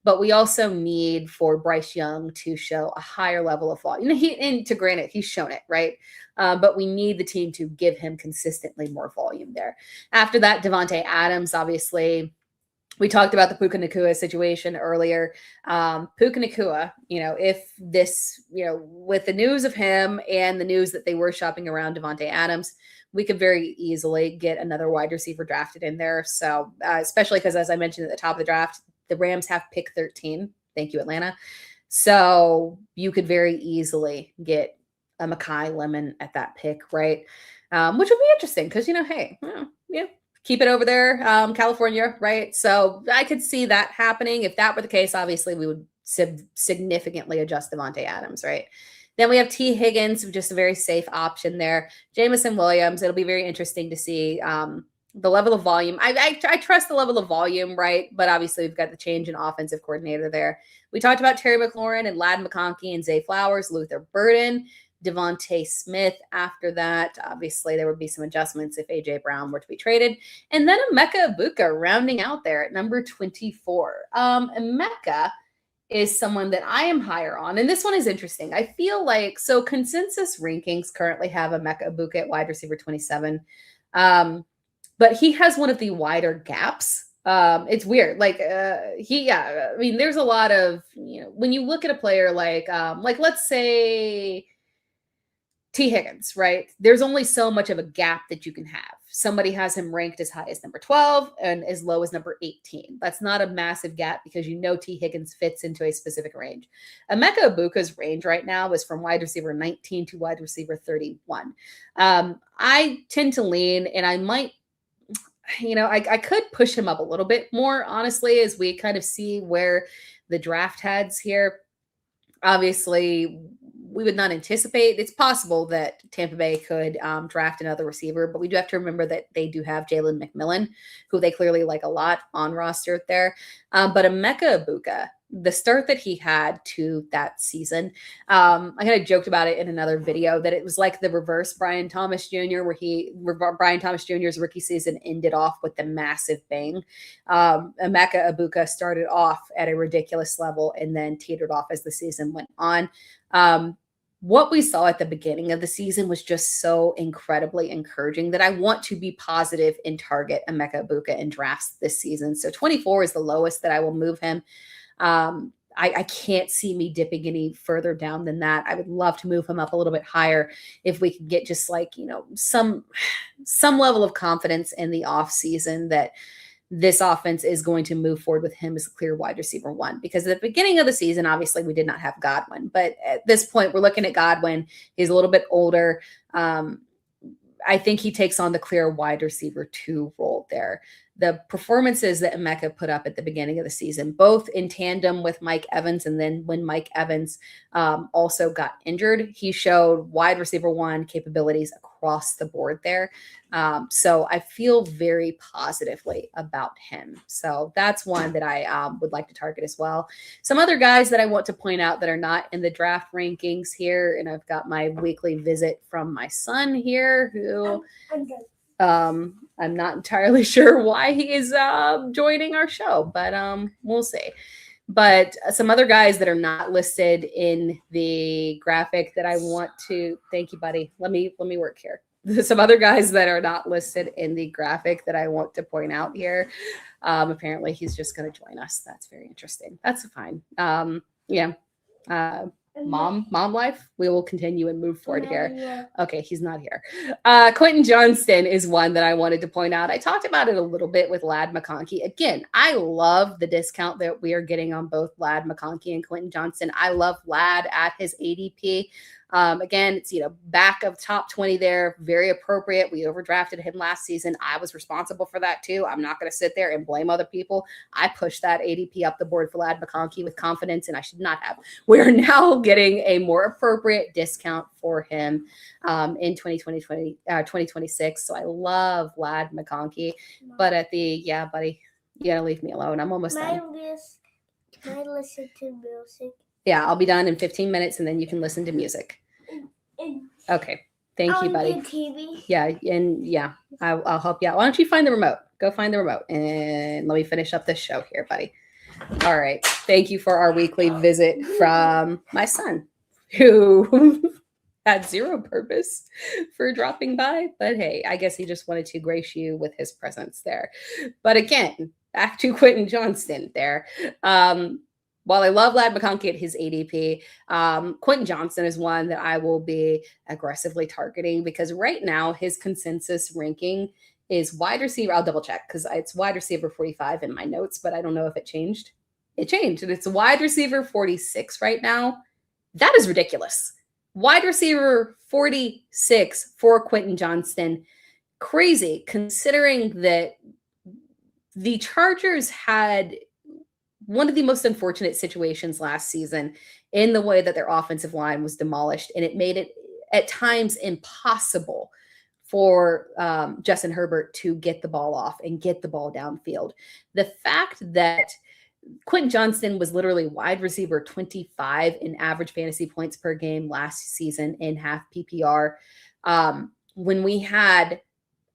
But we also need for Bryce Young to show a higher level of volume. Granted, he's shown it, right? But we need the team to give him consistently more volume there. After that, Devontae Adams, obviously, We talked about the Puka Nacua situation earlier. Puka Nacua, if this, with the news of him and the news that they were shopping around Devontae Adams, we could very easily get another wide receiver drafted in there. So, especially because, as I mentioned at the top of the draft, the Rams have pick 13. Thank you, Atlanta. So you could very easily get a Mekhi Lemon at that pick, right? Which would be interesting because, hey, yeah, keep it over there, California, right? So I could see that happening. If that were the case, obviously we would significantly adjust Devontae Adams, right? Then we have T. Higgins, just a very safe option there. Jamison Williams, it'll be very interesting to see the level of volume. I trust the level of volume, right? But obviously we've got the change in offensive coordinator there. We talked about Terry McLaurin and Ladd McConkey and Zay Flowers, Luther Burden, Devontae Smith. After that, obviously there would be some adjustments if A.J. Brown were to be traded. And then Emeka Egbuka rounding out there at number 24. Emeka is someone that I am higher on. And this one is interesting. I feel like, so consensus rankings currently have Emeka Egbuka at wide receiver 27. But he has one of the wider gaps. It's weird. There's a lot of, when you look at a player like let's say T. Higgins, right? There's only so much of a gap that you can have. Somebody has him ranked as high as number 12 and as low as number 18. That's not a massive gap because T. Higgins fits into a specific range. Emeka Egbuka's range right now is from wide receiver 19 to wide receiver 31. I tend to lean, and I might, I could push him up a little bit more, honestly, as we kind of see where the draft heads here. Obviously, we would not anticipate. It's possible that Tampa Bay could draft another receiver, but we do have to remember that they do have Jalen McMillan, who they clearly like a lot on roster there. But Emeka Egbuka, the start that he had to that season, I kind of joked about it in another video that it was like the reverse Brian Thomas Jr., where Brian Thomas Jr.'s rookie season ended off with the massive bang. Emeka Egbuka started off at a ridiculous level and then teetered off as the season went on. What we saw at the beginning of the season was just so incredibly encouraging that I want to be positive and target Emeka Egbuka in drafts this season. So 24 is the lowest that I will move him. I can't see me dipping any further down than that. I would love to move him up a little bit higher if we could get just some level of confidence in the off season that this offense is going to move forward with him as a clear wide receiver 1. Because at the beginning of the season, obviously we did not have Godwin, but at this point we're looking at Godwin. He's a little bit older. I think he takes on the clear wide receiver 2 role there. The performances that Emeka put up at the beginning of the season, both in tandem with Mike Evans, and then when Mike Evans also got injured, he showed wide receiver 1 capabilities across the board there. So I feel very positively about him. So that's one that I would like to target as well. Some other guys that I want to point out that are not in the draft rankings here, and I've got my weekly visit from my son here, who I'm not entirely sure why he is joining our show, but we'll see. But some other guys that are not listed in the graphic that I want to, thank you, buddy. Let me work here. Some other guys that are not listed in the graphic that I want to point out here. Apparently he's just going to join us. That's very interesting. That's fine. Mom life. We will continue and move forward here. Okay, he's not here. Quentin Johnston is one that I wanted to point out. I talked about it a little bit with Ladd McConkey. Again, I love the discount that we are getting on both Ladd McConkey and Quentin Johnston. I love Ladd at his ADP. Again, it's, back of top 20 there. Very appropriate. We overdrafted him last season. I was responsible for that too. I'm not going to sit there and blame other people. I pushed that ADP up the board for Ladd McConkey with confidence, and I should not have. We're now getting a more appropriate discount for him in 2026. So I love Ladd McConkey. But buddy, you got to leave me alone. I'm almost done. Can I listen to music? Yeah, I'll be done in 15 minutes, and then you can listen to music. Okay. Thank you, buddy. TV. Yeah, and I'll help you out. Why don't you find the remote? Go find the remote, and let me finish up this show here, buddy. All right. Thank you for our weekly visit from my son, who had zero purpose for dropping by. But hey, I guess he just wanted to grace you with his presence there. But again, back to Quentin Johnston there. While I love Lad McConkey at his ADP, Quentin Johnston is one that I will be aggressively targeting because right now his consensus ranking is wide receiver. I'll double check because it's wide receiver 45 in my notes, but I don't know if it changed. It changed, and it's wide receiver 46 right now. That is ridiculous. Wide receiver 46 for Quentin Johnston. Crazy, considering that the Chargers had one of the most unfortunate situations last season in the way that their offensive line was demolished, and it made it at times impossible for Justin Herbert to get the ball off and get the ball downfield. The fact that Quentin Johnston was literally wide receiver 25 in average fantasy points per game last season in half PPR. When we had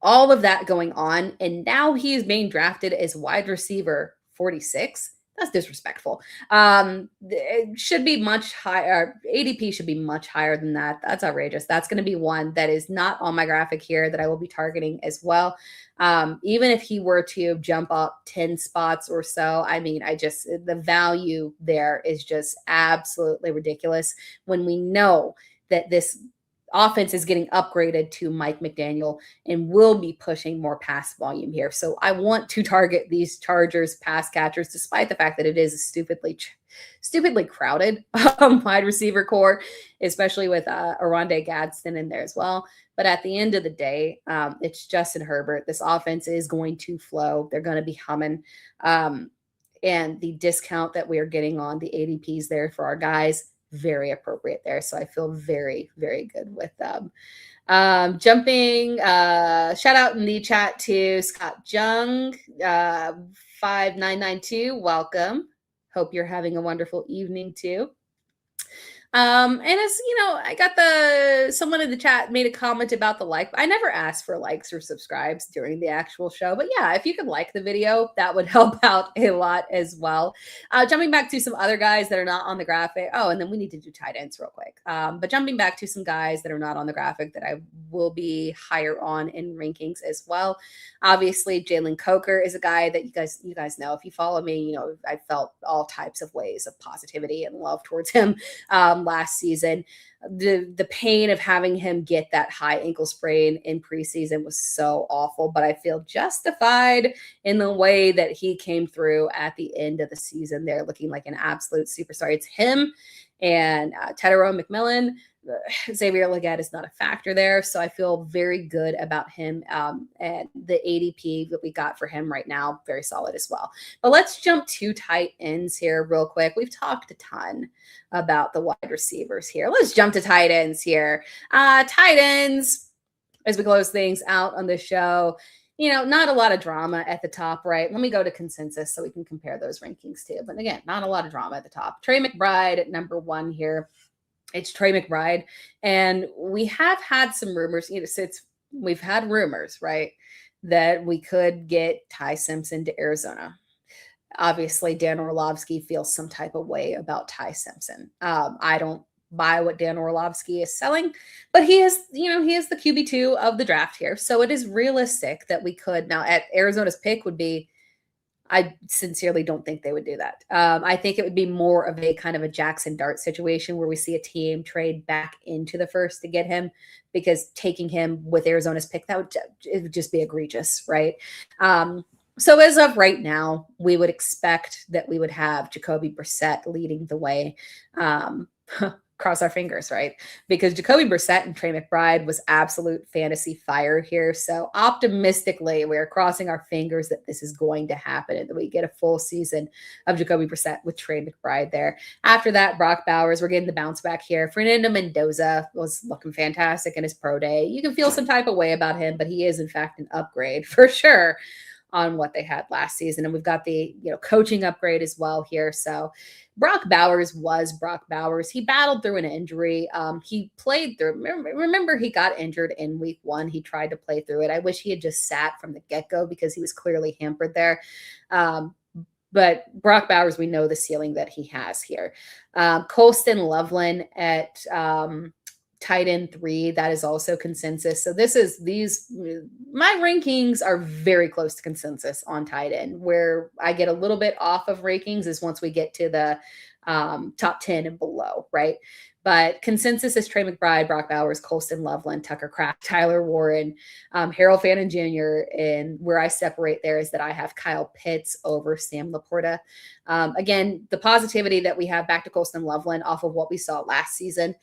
all of that going on, and now he is being drafted as wide receiver 46. That's disrespectful. It should be much higher. ADP should be much higher than that. That's outrageous. That's going to be one that is not on my graphic here that I will be targeting as well. Even if he were to jump up 10 spots or so, I mean, the value there is just absolutely ridiculous when we know that this offense is getting upgraded to Mike McDaniel and will be pushing more pass volume here. So I want to target these Chargers pass catchers, despite the fact that it is a stupidly crowded wide receiver core, especially with Oronde Gadsden in there as well. But at the end of the day, it's Justin Herbert. This offense is going to flow. They're going to be humming. And the discount that we are getting on the ADPs there for our guys, very appropriate there. So I feel very, very good with them. Jumping, shout out in the chat to Scott Jung, 5992. Welcome. Hope you're having a wonderful evening too. And as you know, I got someone in the chat made a comment about the like. I never asked for likes or subscribes during the actual show, but yeah, if you could like the video, that would help out a lot as well. Jumping back to some other guys that are not on the graphic. Oh, and then we need to do tight ends real quick. But jumping back to some guys that are not on the graphic that I will be higher on in rankings as well. Obviously, Jalen Coker is a guy that you guys know. If you follow me, you know I felt all types of ways of positivity and love towards him. Last season, the pain of having him get that high ankle sprain in preseason was so awful, but I feel justified in the way that he came through at the end of the season there, looking like an absolute superstar. It's him and Tedero McMillan. Xavier Legette is not a factor there, so I feel very good about him, and the ADP that we got for him right now, very solid as well. But let's jump to tight ends here real quick. We've talked a ton about the wide receivers here. Let's jump to tight ends here. Tight ends, as we close things out on the show, you know, not a lot of drama at the top, right? Let me go to consensus so we can compare those rankings too. But again, not a lot of drama at the top. Trey McBride at number 1 here. It's Trey McBride. And we have had some rumors, you know, we've had rumors, right, that we could get Ty Simpson to Arizona. Obviously, Dan Orlovsky feels some type of way about Ty Simpson. I don't buy what Dan Orlovsky is selling, but he is the QB2 of the draft here. So it is realistic that we could. Now, at Arizona's pick would be, I sincerely don't think they would do that. I think it would be more of a kind of a Jackson Dart situation where we see a team trade back into the first to get him, because taking him with Arizona's pick, it would just be egregious, right? So as of right now, we would expect that we would have Jacoby Brissett leading the way. Cross our fingers, right? Because Jacoby Brissett and Trey McBride was absolute fantasy fire here. So optimistically, we're crossing our fingers that this is going to happen and that we get a full season of Jacoby Brissett with Trey McBride there. After that, Brock Bowers, we're getting the bounce back here. Fernando Mendoza was looking fantastic in his pro day. You can feel some type of way about him, but he is in fact an upgrade for sure on what they had last season. And we've got the coaching upgrade as well here. So Brock Bowers was Brock Bowers. He battled through an injury. He played through. Remember, he got injured in week 1. He tried to play through it. I wish he had just sat from the get-go because he was clearly hampered there. But Brock Bowers, we know the ceiling that he has here. Colston Loveland at tight end 3, that is also consensus. So my rankings are very close to consensus on tight end. Where I get a little bit off of rankings is once we get to the top 10 and below, right? But consensus is Trey McBride, Brock Bowers, Colston Loveland, Tucker Kraft, Tyler Warren, Harold Fannin Jr. And where I separate there is that I have Kyle Pitts over Sam Laporta. Again, the positivity that we have back to Colston Loveland off of what we saw last season.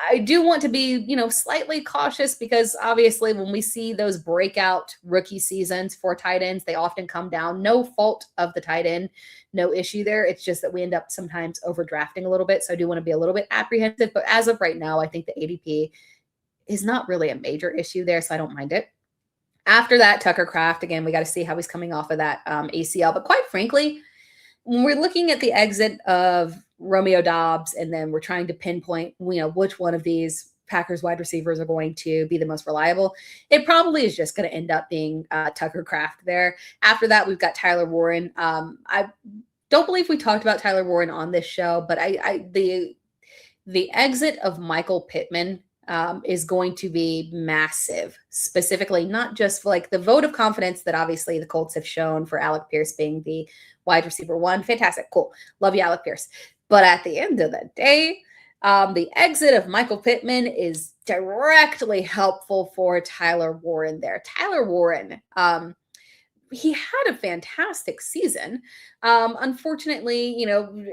I do want to be, slightly cautious because obviously when we see those breakout rookie seasons for tight ends, they often come down. No fault of the tight end, no issue there. It's just that we end up sometimes overdrafting a little bit. So I do want to be a little bit apprehensive. But as of right now, I think the ADP is not really a major issue there, so I don't mind it. After that, Tucker Kraft, again, we got to see how he's coming off of that ACL. But quite frankly, when we're looking at the exit of Romeo Doubs, and then we're trying to pinpoint, which one of these Packers wide receivers are going to be the most reliable, it probably is just going to end up being Tucker Kraft there. After that, we've got Tyler Warren. I don't believe we talked about Tyler Warren on this show, but the exit of Michael Pittman is going to be massive, specifically not just for like the vote of confidence that obviously the Colts have shown for Alec Pierce being the wide receiver 1. Fantastic. Cool. Love you, Alec Pierce. But at the end of the day, the exit of Michael Pittman is directly helpful for Tyler Warren there. Tyler Warren, he had a fantastic season. Unfortunately,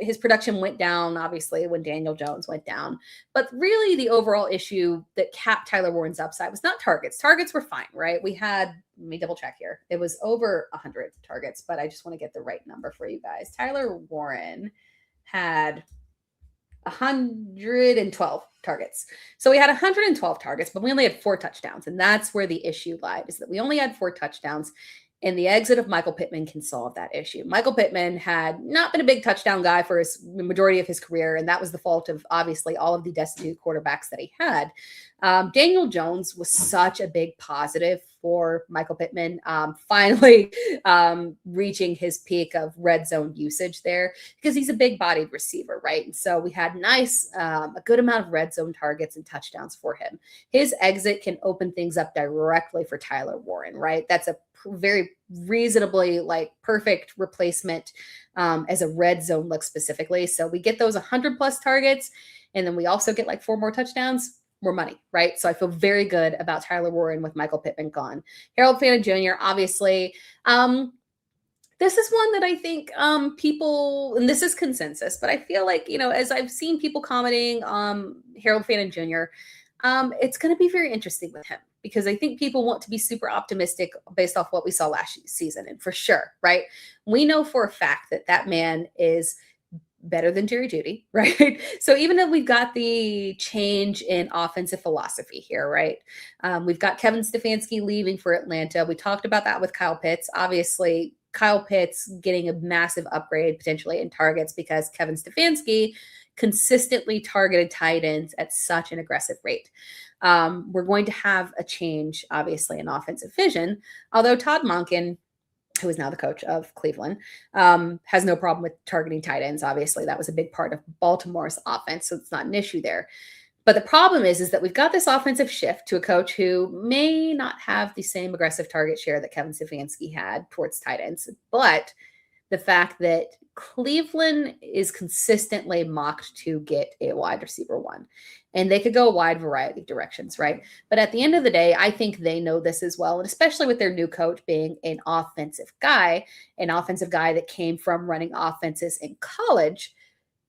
his production went down, obviously, when Daniel Jones went down. But really, the overall issue that capped Tyler Warren's upside was not targets. Targets were fine, right? Let me double check here. It was over 100 targets, but I just want to get the right number for you guys. Tyler Warren had 112 targets. So we had 112 targets, but we only had 4 touchdowns. And that's where the issue lied, is that we only had 4 touchdowns. And the exit of Michael Pittman can solve that issue. Michael Pittman had not been a big touchdown guy for the majority of his career, and that was the fault of obviously all of the destitute quarterbacks that he had. Daniel Jones was such a big positive for Michael Pittman, finally reaching his peak of red zone usage there, because he's a big-bodied receiver, right? And so we had a good amount of red zone targets and touchdowns for him. His exit can open things up directly for Tyler Warren, right? That's a very reasonably perfect replacement as a red zone look specifically. So we get those 100 plus targets, and then we also get 4 more touchdowns, more money, right? So I feel very good about Tyler Warren with Michael Pittman gone. Harold Fannin Jr., obviously, this is one that I think people, and this is consensus, but I feel like, as I've seen people commenting Harold Fannin Jr., it's going to be very interesting with him, because I think people want to be super optimistic based off what we saw last season. And for sure, right? We know for a fact that man is better than Jerry Jeudy, right? So even though we've got the change in offensive philosophy here, right? We've got Kevin Stefanski leaving for Atlanta. We talked about that with Kyle Pitts. Obviously, Kyle Pitts getting a massive upgrade potentially in targets because Kevin Stefanski consistently targeted tight ends at such an aggressive rate. We're going to have a change, obviously, in offensive vision, although Todd Monken, who is now the coach of Cleveland, has no problem with targeting tight ends. Obviously, that was a big part of Baltimore's offense, so it's not an issue there. But the problem is that we've got this offensive shift to a coach who may not have the same aggressive target share that Kevin Stefanski had towards tight ends, but the fact that Cleveland is consistently mocked to get a wide receiver 1. And they could go a wide variety of directions, right? But at the end of the day, I think they know this as well. And especially with their new coach being an offensive guy that came from running offenses in college,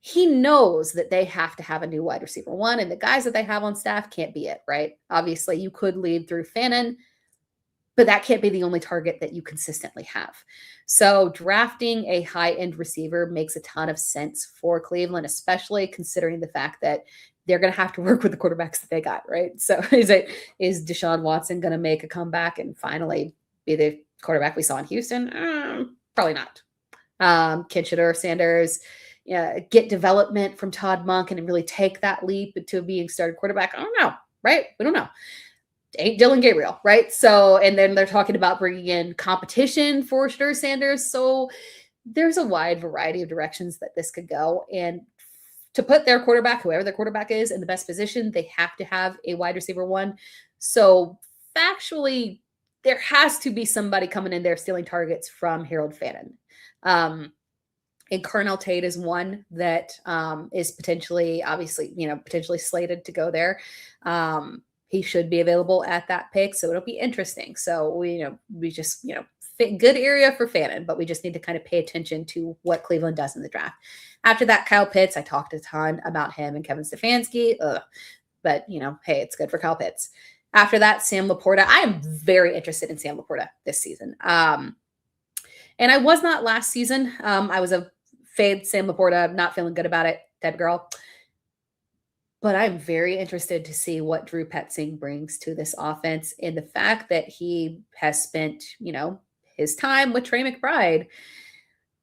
he knows that they have to have a new wide receiver 1. And the guys that they have on staff can't be it, right? Obviously, you could lead through Fannin, but that can't be the only target that you consistently have. So drafting a high-end receiver makes a ton of sense for Cleveland, especially considering the fact that they're going to have to work with the quarterbacks that they got, right? So is Deshaun Watson going to make a comeback and finally be the quarterback we saw in Houston? Probably not. Kinshedor, Sanders, get development from Todd Monken and really take that leap to being started quarterback. I don't know, right? We don't know. Ain't Dylan Gabriel, right? So, and then they're talking about bringing in competition for Shedeur Sanders. So there's a wide variety of directions that this could go. And to put their quarterback, whoever their quarterback is, in the best position, they have to have a wide receiver one. So factually, there has to be somebody coming in there stealing targets from Harold Fannin. And Carnell Tate is one that is potentially, obviously, potentially slated to go there. He should be available at that pick, so it'll be interesting. So we just, good area for Fannin, but we just need to kind of pay attention to what Cleveland does in the draft. After that, Kyle Pitts, I talked a ton about him and Kevin Stefanski, but hey, it's good for Kyle Pitts. After that, Sam Laporta. I am very interested in Sam Laporta this season. And I was not last season. I was a fade Sam Laporta, not feeling good about it type of girl. But I'm very interested to see what Drew Petzing brings to this offense, and the fact that he has spent, his time with Trey McBride.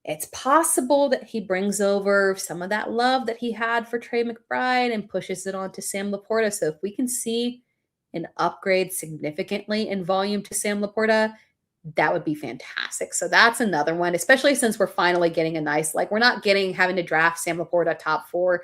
It's possible that he brings over some of that love that he had for Trey McBride and pushes it on to Sam Laporta. So if we can see an upgrade significantly in volume to Sam Laporta, that would be fantastic. So that's another one, especially since we're finally getting a nice, we're not having to draft Sam Laporta top 4,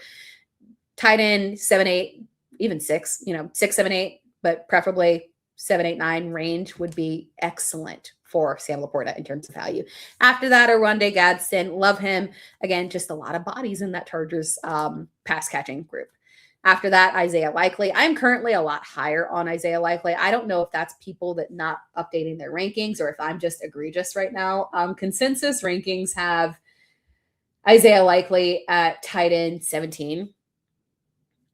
tight end 7, 8, even 6, 6, 7, 8, but preferably 7, 8, 9 range would be excellent for Sam Laporta in terms of value. After that, Oronde Gadsden, love him. Again, just a lot of bodies in that Chargers pass catching group. After that, Isaiah Likely. I'm currently a lot higher on Isaiah Likely. I don't know if that's people that not updating their rankings or if I'm just egregious right now. Consensus rankings have Isaiah Likely at tight end 17.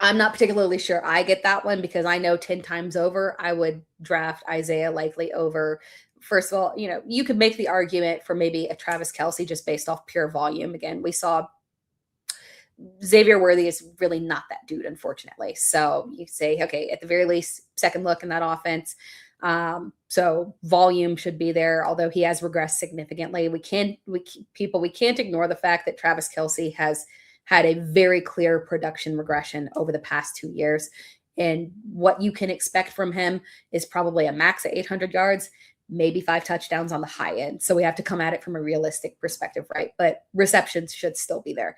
I'm not particularly sure I get that one because I know 10 times over I would draft Isaiah Likely over. First of all, you could make the argument for maybe a Travis Kelce just based off pure volume. Again, we saw Xavier Worthy is really not that dude, unfortunately. So you say, okay, at the very least, second look in that offense. So volume should be there, although he has regressed significantly. We can't ignore the fact that Travis Kelce has had a very clear production regression over the past 2 years. And what you can expect from him is probably a max of 800 yards, maybe 5 touchdowns on the high end. So we have to come at it from a realistic perspective, right? But receptions should still be there.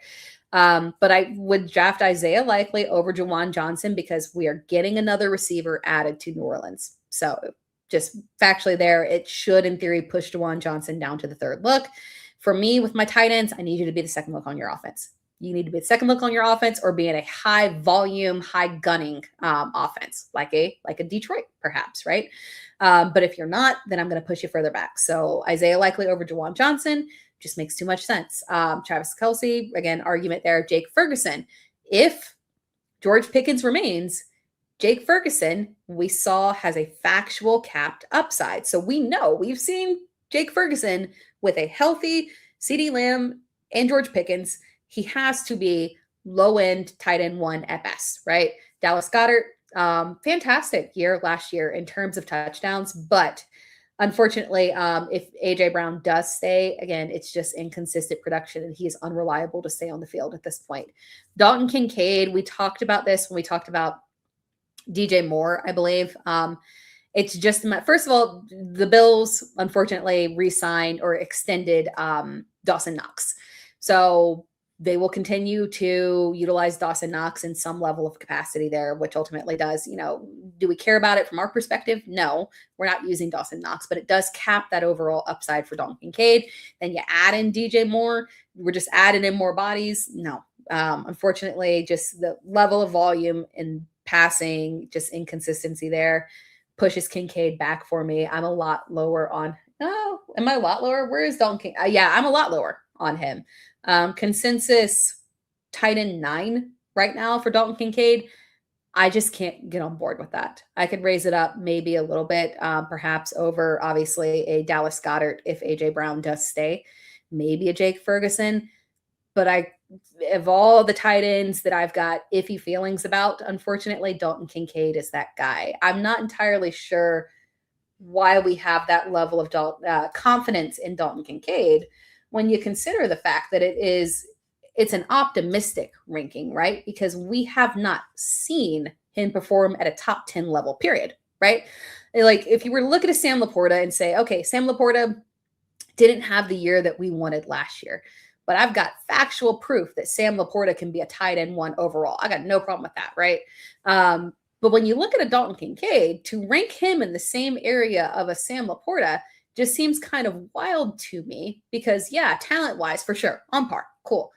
But I would draft Isaiah Likely over Juwan Johnson because we are getting another receiver added to New Orleans. So just factually there, it should, in theory, push Juwan Johnson down to the third look. For me, with my tight ends, I need you to be the second look on your offense. You need to be the second look on your offense or be in a high volume, high gunning offense, like a Detroit, perhaps, right? But if you're not, then I'm going to push you further back. So Isaiah Likely over Juwan Johnson just makes too much sense. Travis Kelce, again, argument there. Jake Ferguson. If George Pickens remains, Jake Ferguson, we saw, has a factual capped upside. So we've seen Jake Ferguson with a healthy CeeDee Lamb and George Pickens. He has to be low-end tight end 1 at best, right? Dallas Goedert, fantastic year last year in terms of touchdowns, but unfortunately, if A.J. Brown does stay, again, it's just inconsistent production, and he is unreliable to stay on the field at this point. Dalton Kincaid, we talked about this when we talked about DJ Moore, I believe. It's just, first of all, the Bills, unfortunately, re-signed or extended Dawson Knox. So they will continue to utilize Dawson Knox in some level of capacity there, which ultimately does, do we care about it from our perspective? No, we're not using Dawson Knox, but it does cap that overall upside for Dalton Kincaid. Then you add in DJ Moore. We're just adding in more bodies. No, unfortunately, just the level of volume and passing, just inconsistency there pushes Kincaid back for me. I'm a lot lower on, am I a lot lower? Where is Dalton Kincaid? Yeah, I'm a lot lower on him. Consensus tight end 9 right now for Dalton Kincaid. I just can't get on board with that. I could raise it up maybe a little bit, perhaps over, obviously, a Dallas Goedert if A.J. Brown does stay, maybe a Jake Ferguson. But of all the tight ends that I've got iffy feelings about, unfortunately, Dalton Kincaid is that guy. I'm not entirely sure why we have that level of confidence in Dalton Kincaid when you consider the fact that it's an optimistic ranking, right? Because we have not seen him perform at a top 10 level, period, right? Like if you were to look at a Sam Laporta and say, okay, Sam Laporta didn't have the year that we wanted last year. but I've got factual proof that Sam Laporta can be a tight end 1 overall. I got no problem with that, right? But when you look at a Dalton Kincaid, to rank him in the same area of a Sam Laporta just seems kind of wild to me because, yeah, talent-wise, for sure, on par, cool.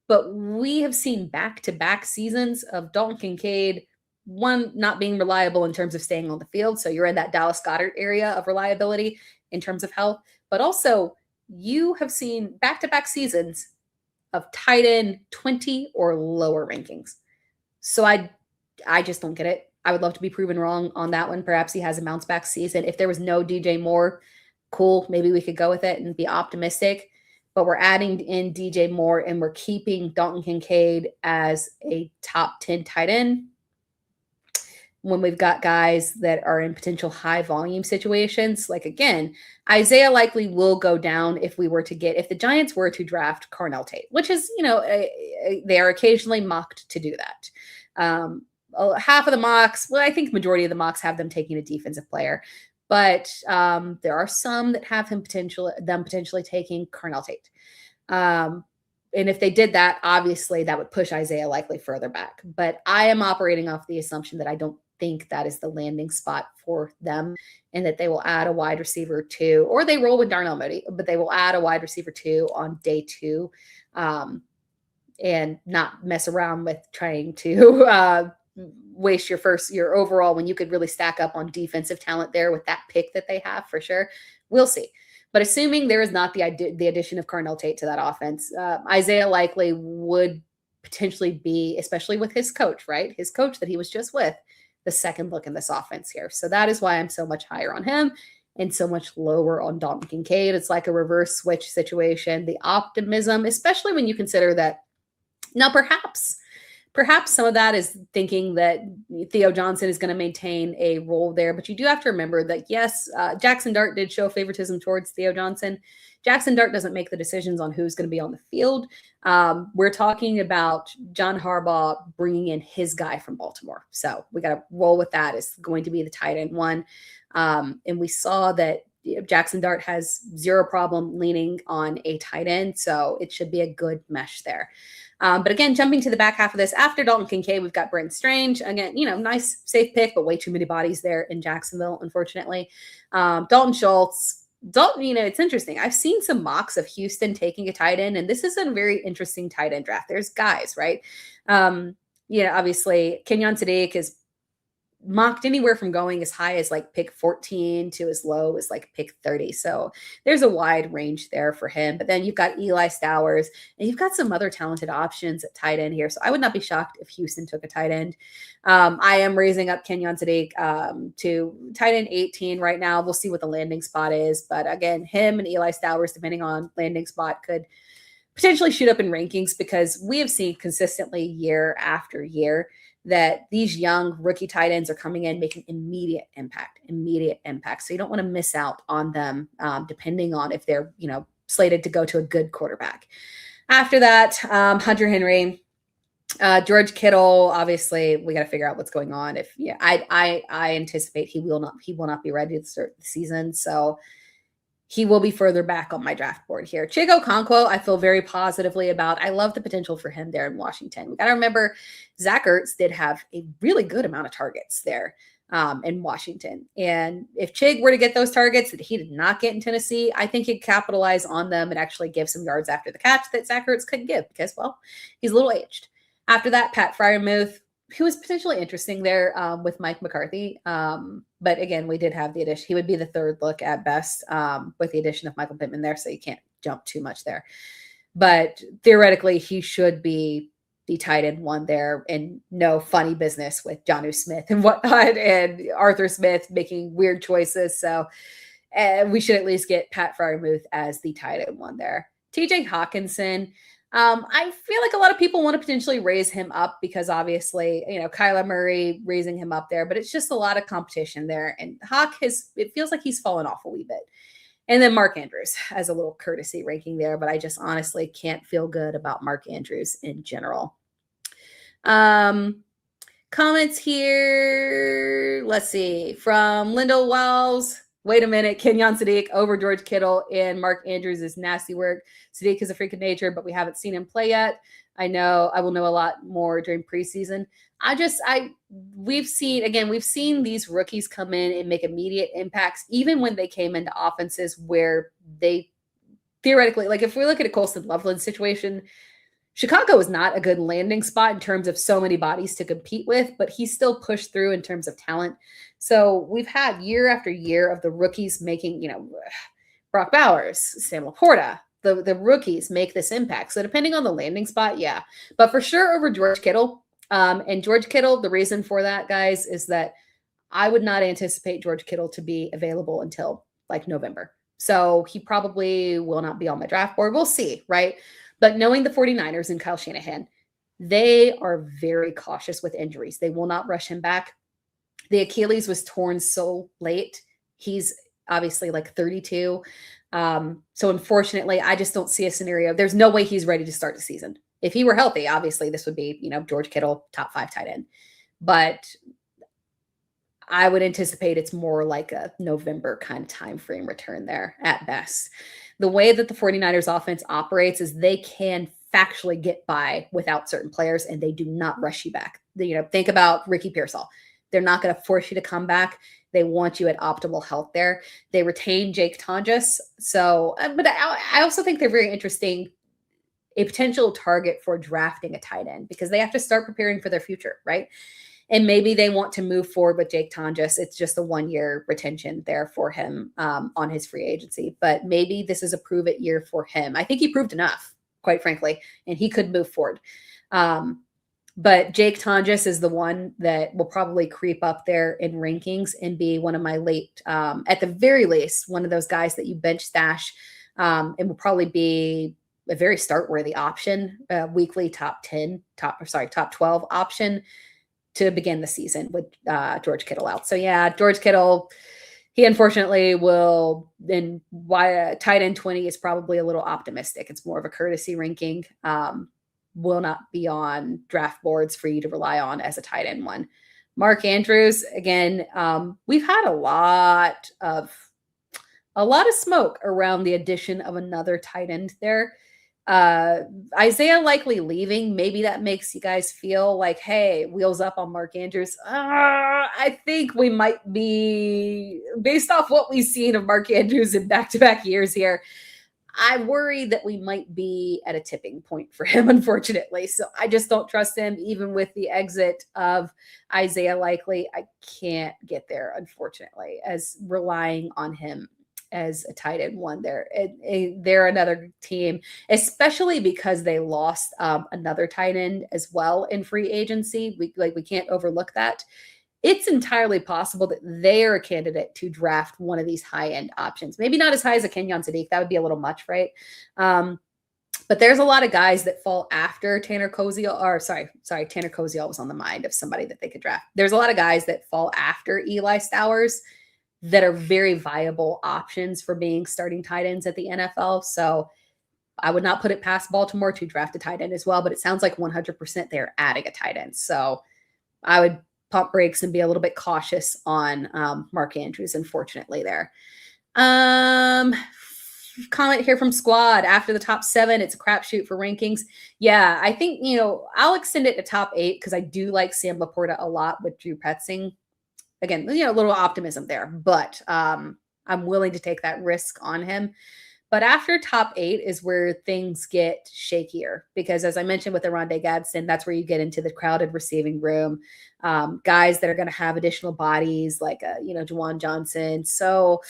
But we have seen back-to-back seasons of Dalton Kincaid, one, not being reliable in terms of staying on the field. So you're in that Dallas Goedert area of reliability in terms of health. But also, you have seen back-to-back seasons of tight end 20 or lower rankings. So I just don't get it. I would love to be proven wrong on that one. Perhaps he has a bounce back season. If there was no DJ Moore, cool. Maybe we could go with it and be optimistic. But we're adding in DJ Moore and we're keeping Dalton Kincaid as a top 10 tight end when we've got guys that are in potential high volume situations. Like, again, Isaiah likely will go down if the Giants were to draft Carnell Tate, which is, they are occasionally mocked to do that. Half of the mocks, well, I think majority of the mocks have them taking a defensive player, but there are some that have them potentially taking Carnell Tate. And if they did that, obviously that would push Isaiah likely further back. But I am operating off the assumption that I don't think that is the landing spot for them and that they will add a wide receiver 2, or they roll with Darnell Mooney, but they will add a wide receiver 2 on day 2 and not mess around with trying to waste your overall when you could really stack up on defensive talent there with that pick that they have for sure. We'll see. But assuming there is not the addition of Carnell Tate to that offense, Isaiah likely would potentially be, especially with his coach, right? His coach that he was just with, the second look in this offense here. So that is why I'm so much higher on him and so much lower on Dalton Kincaid. It's like a reverse switch situation. The optimism, especially when you consider that now perhaps some of that is thinking that Theo Johnson is going to maintain a role there. But you do have to remember that, yes, Jackson Dart did show favoritism towards Theo Johnson. Jackson Dart doesn't make the decisions on who's going to be on the field. We're talking about John Harbaugh bringing in his guy from Baltimore. So we got to roll with that. It's going to be the tight end 1. And we saw that Jackson Dart has zero problem leaning on a tight end. So it should be a good mesh there. But again, jumping to the back half of this, after Dalton Kincaid, we've got Brent Strange. Again, nice, safe pick, but way too many bodies there in Jacksonville, unfortunately. Dalton Schultz. It's interesting. I've seen some mocks of Houston taking a tight end, and this is a very interesting tight end draft. There's guys, right? Obviously, Kenyon Sadiq is mocked anywhere from going as high as like pick 14 to as low as like pick 30. So there's a wide range there for him. But then you've got Eli Stowers and you've got some other talented options at tight end here. So I would not be shocked if Houston took a tight end. I am raising up Kenyon Sadiq to tight end 18 right now. We'll see what the landing spot is. But again, him and Eli Stowers, depending on landing spot, could potentially shoot up in rankings because we have seen consistently year after year that these young rookie tight ends are coming in, making immediate impact. So you don't want to miss out on them, depending on if they're, slated to go to a good quarterback. After that, Hunter Henry, George Kittle, obviously we got to figure out what's going on. I anticipate he will not be ready to start the season. So he will be further back on my draft board here. Chigo Okonkwo, I feel very positively about. I love the potential for him there in Washington. We got to remember Zach Ertz did have a really good amount of targets there in Washington. And if Chig were to get those targets that he did not get in Tennessee, I think he'd capitalize on them and actually give some yards after the catch that Zach Ertz couldn't give because, well, he's a little aged. After that, Pat Freiermuth, who was potentially interesting there with Mike McCarthy. But again, we did have the addition. He would be the third look at best with the addition of Michael Pittman there, so you can't jump too much there. But theoretically, he should be the tight end 1 there and no funny business with Jonnu Smith and whatnot and Arthur Smith making weird choices. So we should at least get Pat Freiermuth as the tight end 1 there. TJ Hawkinson, I feel like a lot of people want to potentially raise him up because obviously, Kyler Murray raising him up there, but it's just a lot of competition there. And Hawk it feels like he's fallen off a wee bit. And then Mark Andrews as a little courtesy ranking there, but I just honestly can't feel good about Mark Andrews in general. Comments here. Let's see. From Lyndall Wells. wait a minute, Kenyon Sadiq over George Kittle and Mark Andrews is nasty work. Sadiq is a freak of nature, but we haven't seen him play yet. I know I will know a lot more during preseason. We've seen these rookies come in and make immediate impacts, even when they came into offenses where they theoretically, like if we look at a Colston Loveland situation, Chicago is not a good landing spot in terms of so many bodies to compete with, but he still pushed through in terms of talent. So we've had year after year of the rookies making, Brock Bowers, Sam Laporta, the rookies make this impact. So depending on the landing spot, yeah. But for sure over George Kittle. And George Kittle, the reason for that, guys, is that I would not anticipate George Kittle to be available until like November. So he probably will not be on my draft board. We'll see, right? But knowing the 49ers and Kyle Shanahan, they are very cautious with injuries. They will not rush him back. The Achilles was torn so late. He's obviously like 32. So unfortunately, I just don't see a scenario. There's no way he's ready to start the season. If he were healthy, obviously this would be, George Kittle, top 5 tight end. But I would anticipate it's more like a November kind of time frame return there at best. The way that the 49ers offense operates is they can factually get by without certain players and they do not rush you back. Think about Ricky Pearsall. They're not going to force you to come back. They want you at optimal health there. They retain Jake Tonjes. So, but I also think they're very interesting, a potential target for drafting a tight end because they have to start preparing for their future, right? And maybe they want to move forward with Jake Tonjes. It's just a 1-year retention there for him on his free agency. But maybe this is a prove-it year for him. I think he proved enough, quite frankly, and he could move forward. But Jake Tonjes is the one that will probably creep up there in rankings and be one of my late, at the very least, one of those guys that you bench stash and will probably be a very start-worthy option, weekly top 12 option to begin the season with George Kittle out. So yeah, George Kittle, he unfortunately will, and why tight end 20 is probably a little optimistic. It's more of a courtesy ranking. Will not be on draft boards for you to rely on as a tight end one. Mark Andrews, again, we've had a lot of smoke around the addition of another tight end there. Isaiah likely leaving, maybe that makes you guys feel like, hey, wheels up on Mark Andrews. I think we might be, based off what we've seen of Mark Andrews in back-to-back years here, I worry that we might be at a tipping point for him, unfortunately. So I just don't trust him, even with the exit of Isaiah likely. I can't get there, unfortunately, as relying on him as a tight end one there. They're another team, especially because they lost another tight end as well in free agency. We can't overlook that. It's entirely possible that they are a candidate to draft one of these high-end options. Maybe not as high as a Kenyon Sadiq. That would be a little much, right? But there's a lot of guys that fall after Tanner Koziol, Tanner Koziol was on the mind of somebody that they could draft. There's a lot of guys that fall after Eli Stowers that are very viable options for being starting tight ends at the NFL. So I would not put it past Baltimore to draft a tight end as well, but it sounds like 100% they're adding a tight end. So I would pump brakes and be a little bit cautious on Mark Andrews, unfortunately there. Comment here from Squad. After the top 7, it's a crapshoot for rankings. Yeah, I think, I'll extend it to top 8 because I do like Sam Laporta a lot with Drew Petzing. Again, a little optimism there, but I'm willing to take that risk on him. But after top 8 is where things get shakier because, as I mentioned with Arondé Gadsden, that's where you get into the crowded receiving room. Guys that are going to have additional bodies like, Juwan Johnson. So,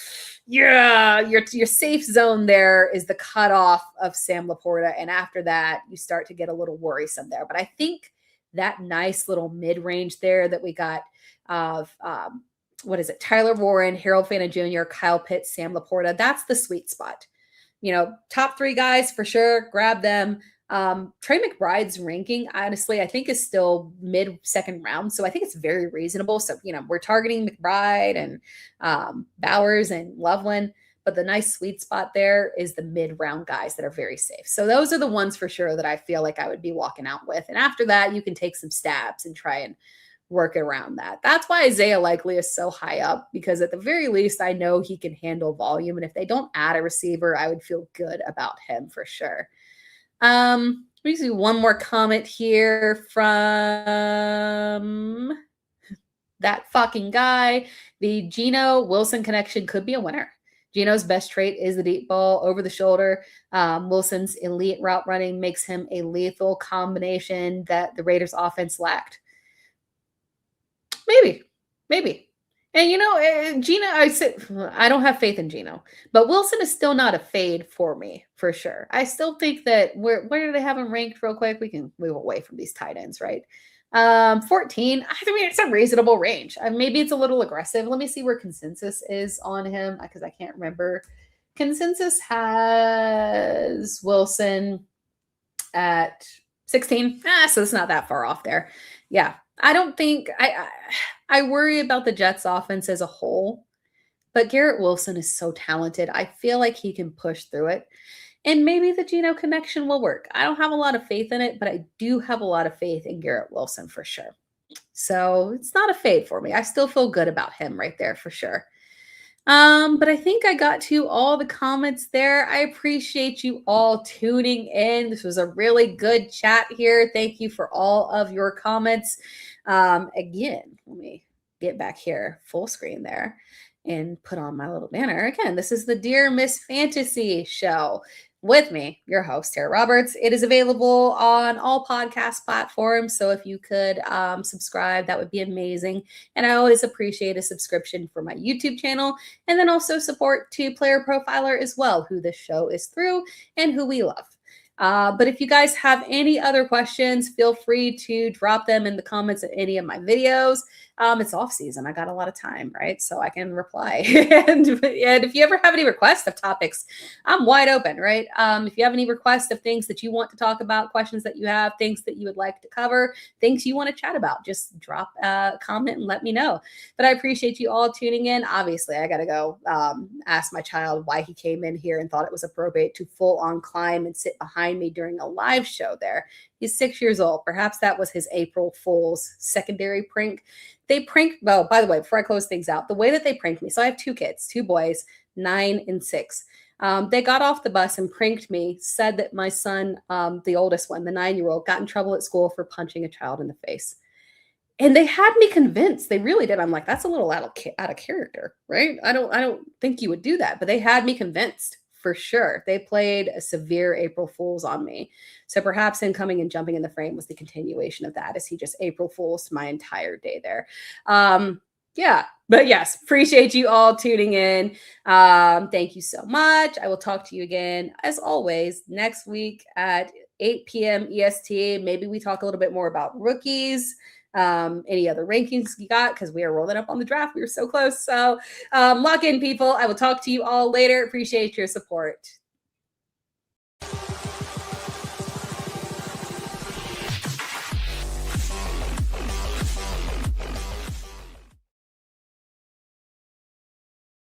yeah, your safe zone there is the cutoff of Sam Laporta. And after that, you start to get a little worrisome there. But I think that nice little mid-range there that we got of Tyler Warren, Harold Fana Jr., Kyle Pitts, Sam Laporta, that's the sweet spot. Top 3 guys for sure, grab them. Trey McBride's ranking, honestly, I think is still mid-second round. So I think it's very reasonable. So, we're targeting McBride and Bowers and Loveland, but the nice sweet spot there is the mid-round guys that are very safe. So those are the ones for sure that I feel like I would be walking out with. And after that, you can take some stabs and try and work around that. That's why Isaiah Likely is so high up, because at the very least, I know he can handle volume. And if they don't add a receiver, I would feel good about him for sure. Let me see one more comment here from that fucking guy. The Geno Wilson connection could be a winner. Geno's best trait is the deep ball over the shoulder. Wilson's elite route running makes him a lethal combination that the Raiders offense lacked. Maybe. And Geno, I don't have faith in Geno, but Wilson is still not a fade for me, for sure. I still think that where do they have him ranked real quick? We can move away from these tight ends, right? 14. I mean, it's a reasonable range. Maybe it's a little aggressive. Let me see where consensus is on him, because I can't remember. Consensus has Wilson at 16. So it's not that far off there. Yeah. I don't think I worry about the Jets offense as a whole, but Garrett Wilson is so talented. I feel like he can push through it. And maybe the Geno connection will work. I don't have a lot of faith in it, but I do have a lot of faith in Garrett Wilson for sure. So it's not a fade for me. I still feel good about him right there for sure. But I think I got to all the comments there. I appreciate you all tuning in. This was a really good chat here. Thank you for all of your comments. Again, let me get back here full screen there and put on my little banner. Again, this is the Dear Miss Fantasy show with me, your host, Tara Roberts. It is available on all podcast platforms. So if you could subscribe, that would be amazing. And I always appreciate a subscription for my YouTube channel, and then also support to Player Profiler as well, who this show is through and who we love. But if you guys have any other questions, feel free to drop them in the comments of any of my videos. It's off season. I got a lot of time, right? So I can reply. and if you ever have any requests of topics, I'm wide open, right? If you have any requests of things that you want to talk about, questions that you have, things that you would like to cover, things you want to chat about, just drop a comment and let me know. But I appreciate you all tuning in. Obviously, I got to go ask my child why he came in here and thought it was appropriate to full on climb and sit behind me during a live show there. He's 6 years old. Perhaps that was his April Fool's secondary prank. They pranked, well, by the way, before I close things out, the way that they pranked me, so I have two kids, two boys, 9 and 6. They got off the bus and pranked me, said that my son, the oldest one, the 9-year-old, got in trouble at school for punching a child in the face. And they had me convinced. They really did. I'm like, that's a little out of character, right? I don't think you would do that, but they had me convinced. For sure. They played a severe April Fool's on me. So perhaps him coming and jumping in the frame was the continuation of that, as he just April Fool's my entire day there. Yeah, but yes, appreciate you all tuning in. Thank you so much. I will talk to you again, as always, next week at 8 p.m. EST. Maybe we talk a little bit more about rookies. Any other rankings you got, because we are rolling up on the draft. We were so close. So lock in, people. I will talk to you all later. Appreciate your support.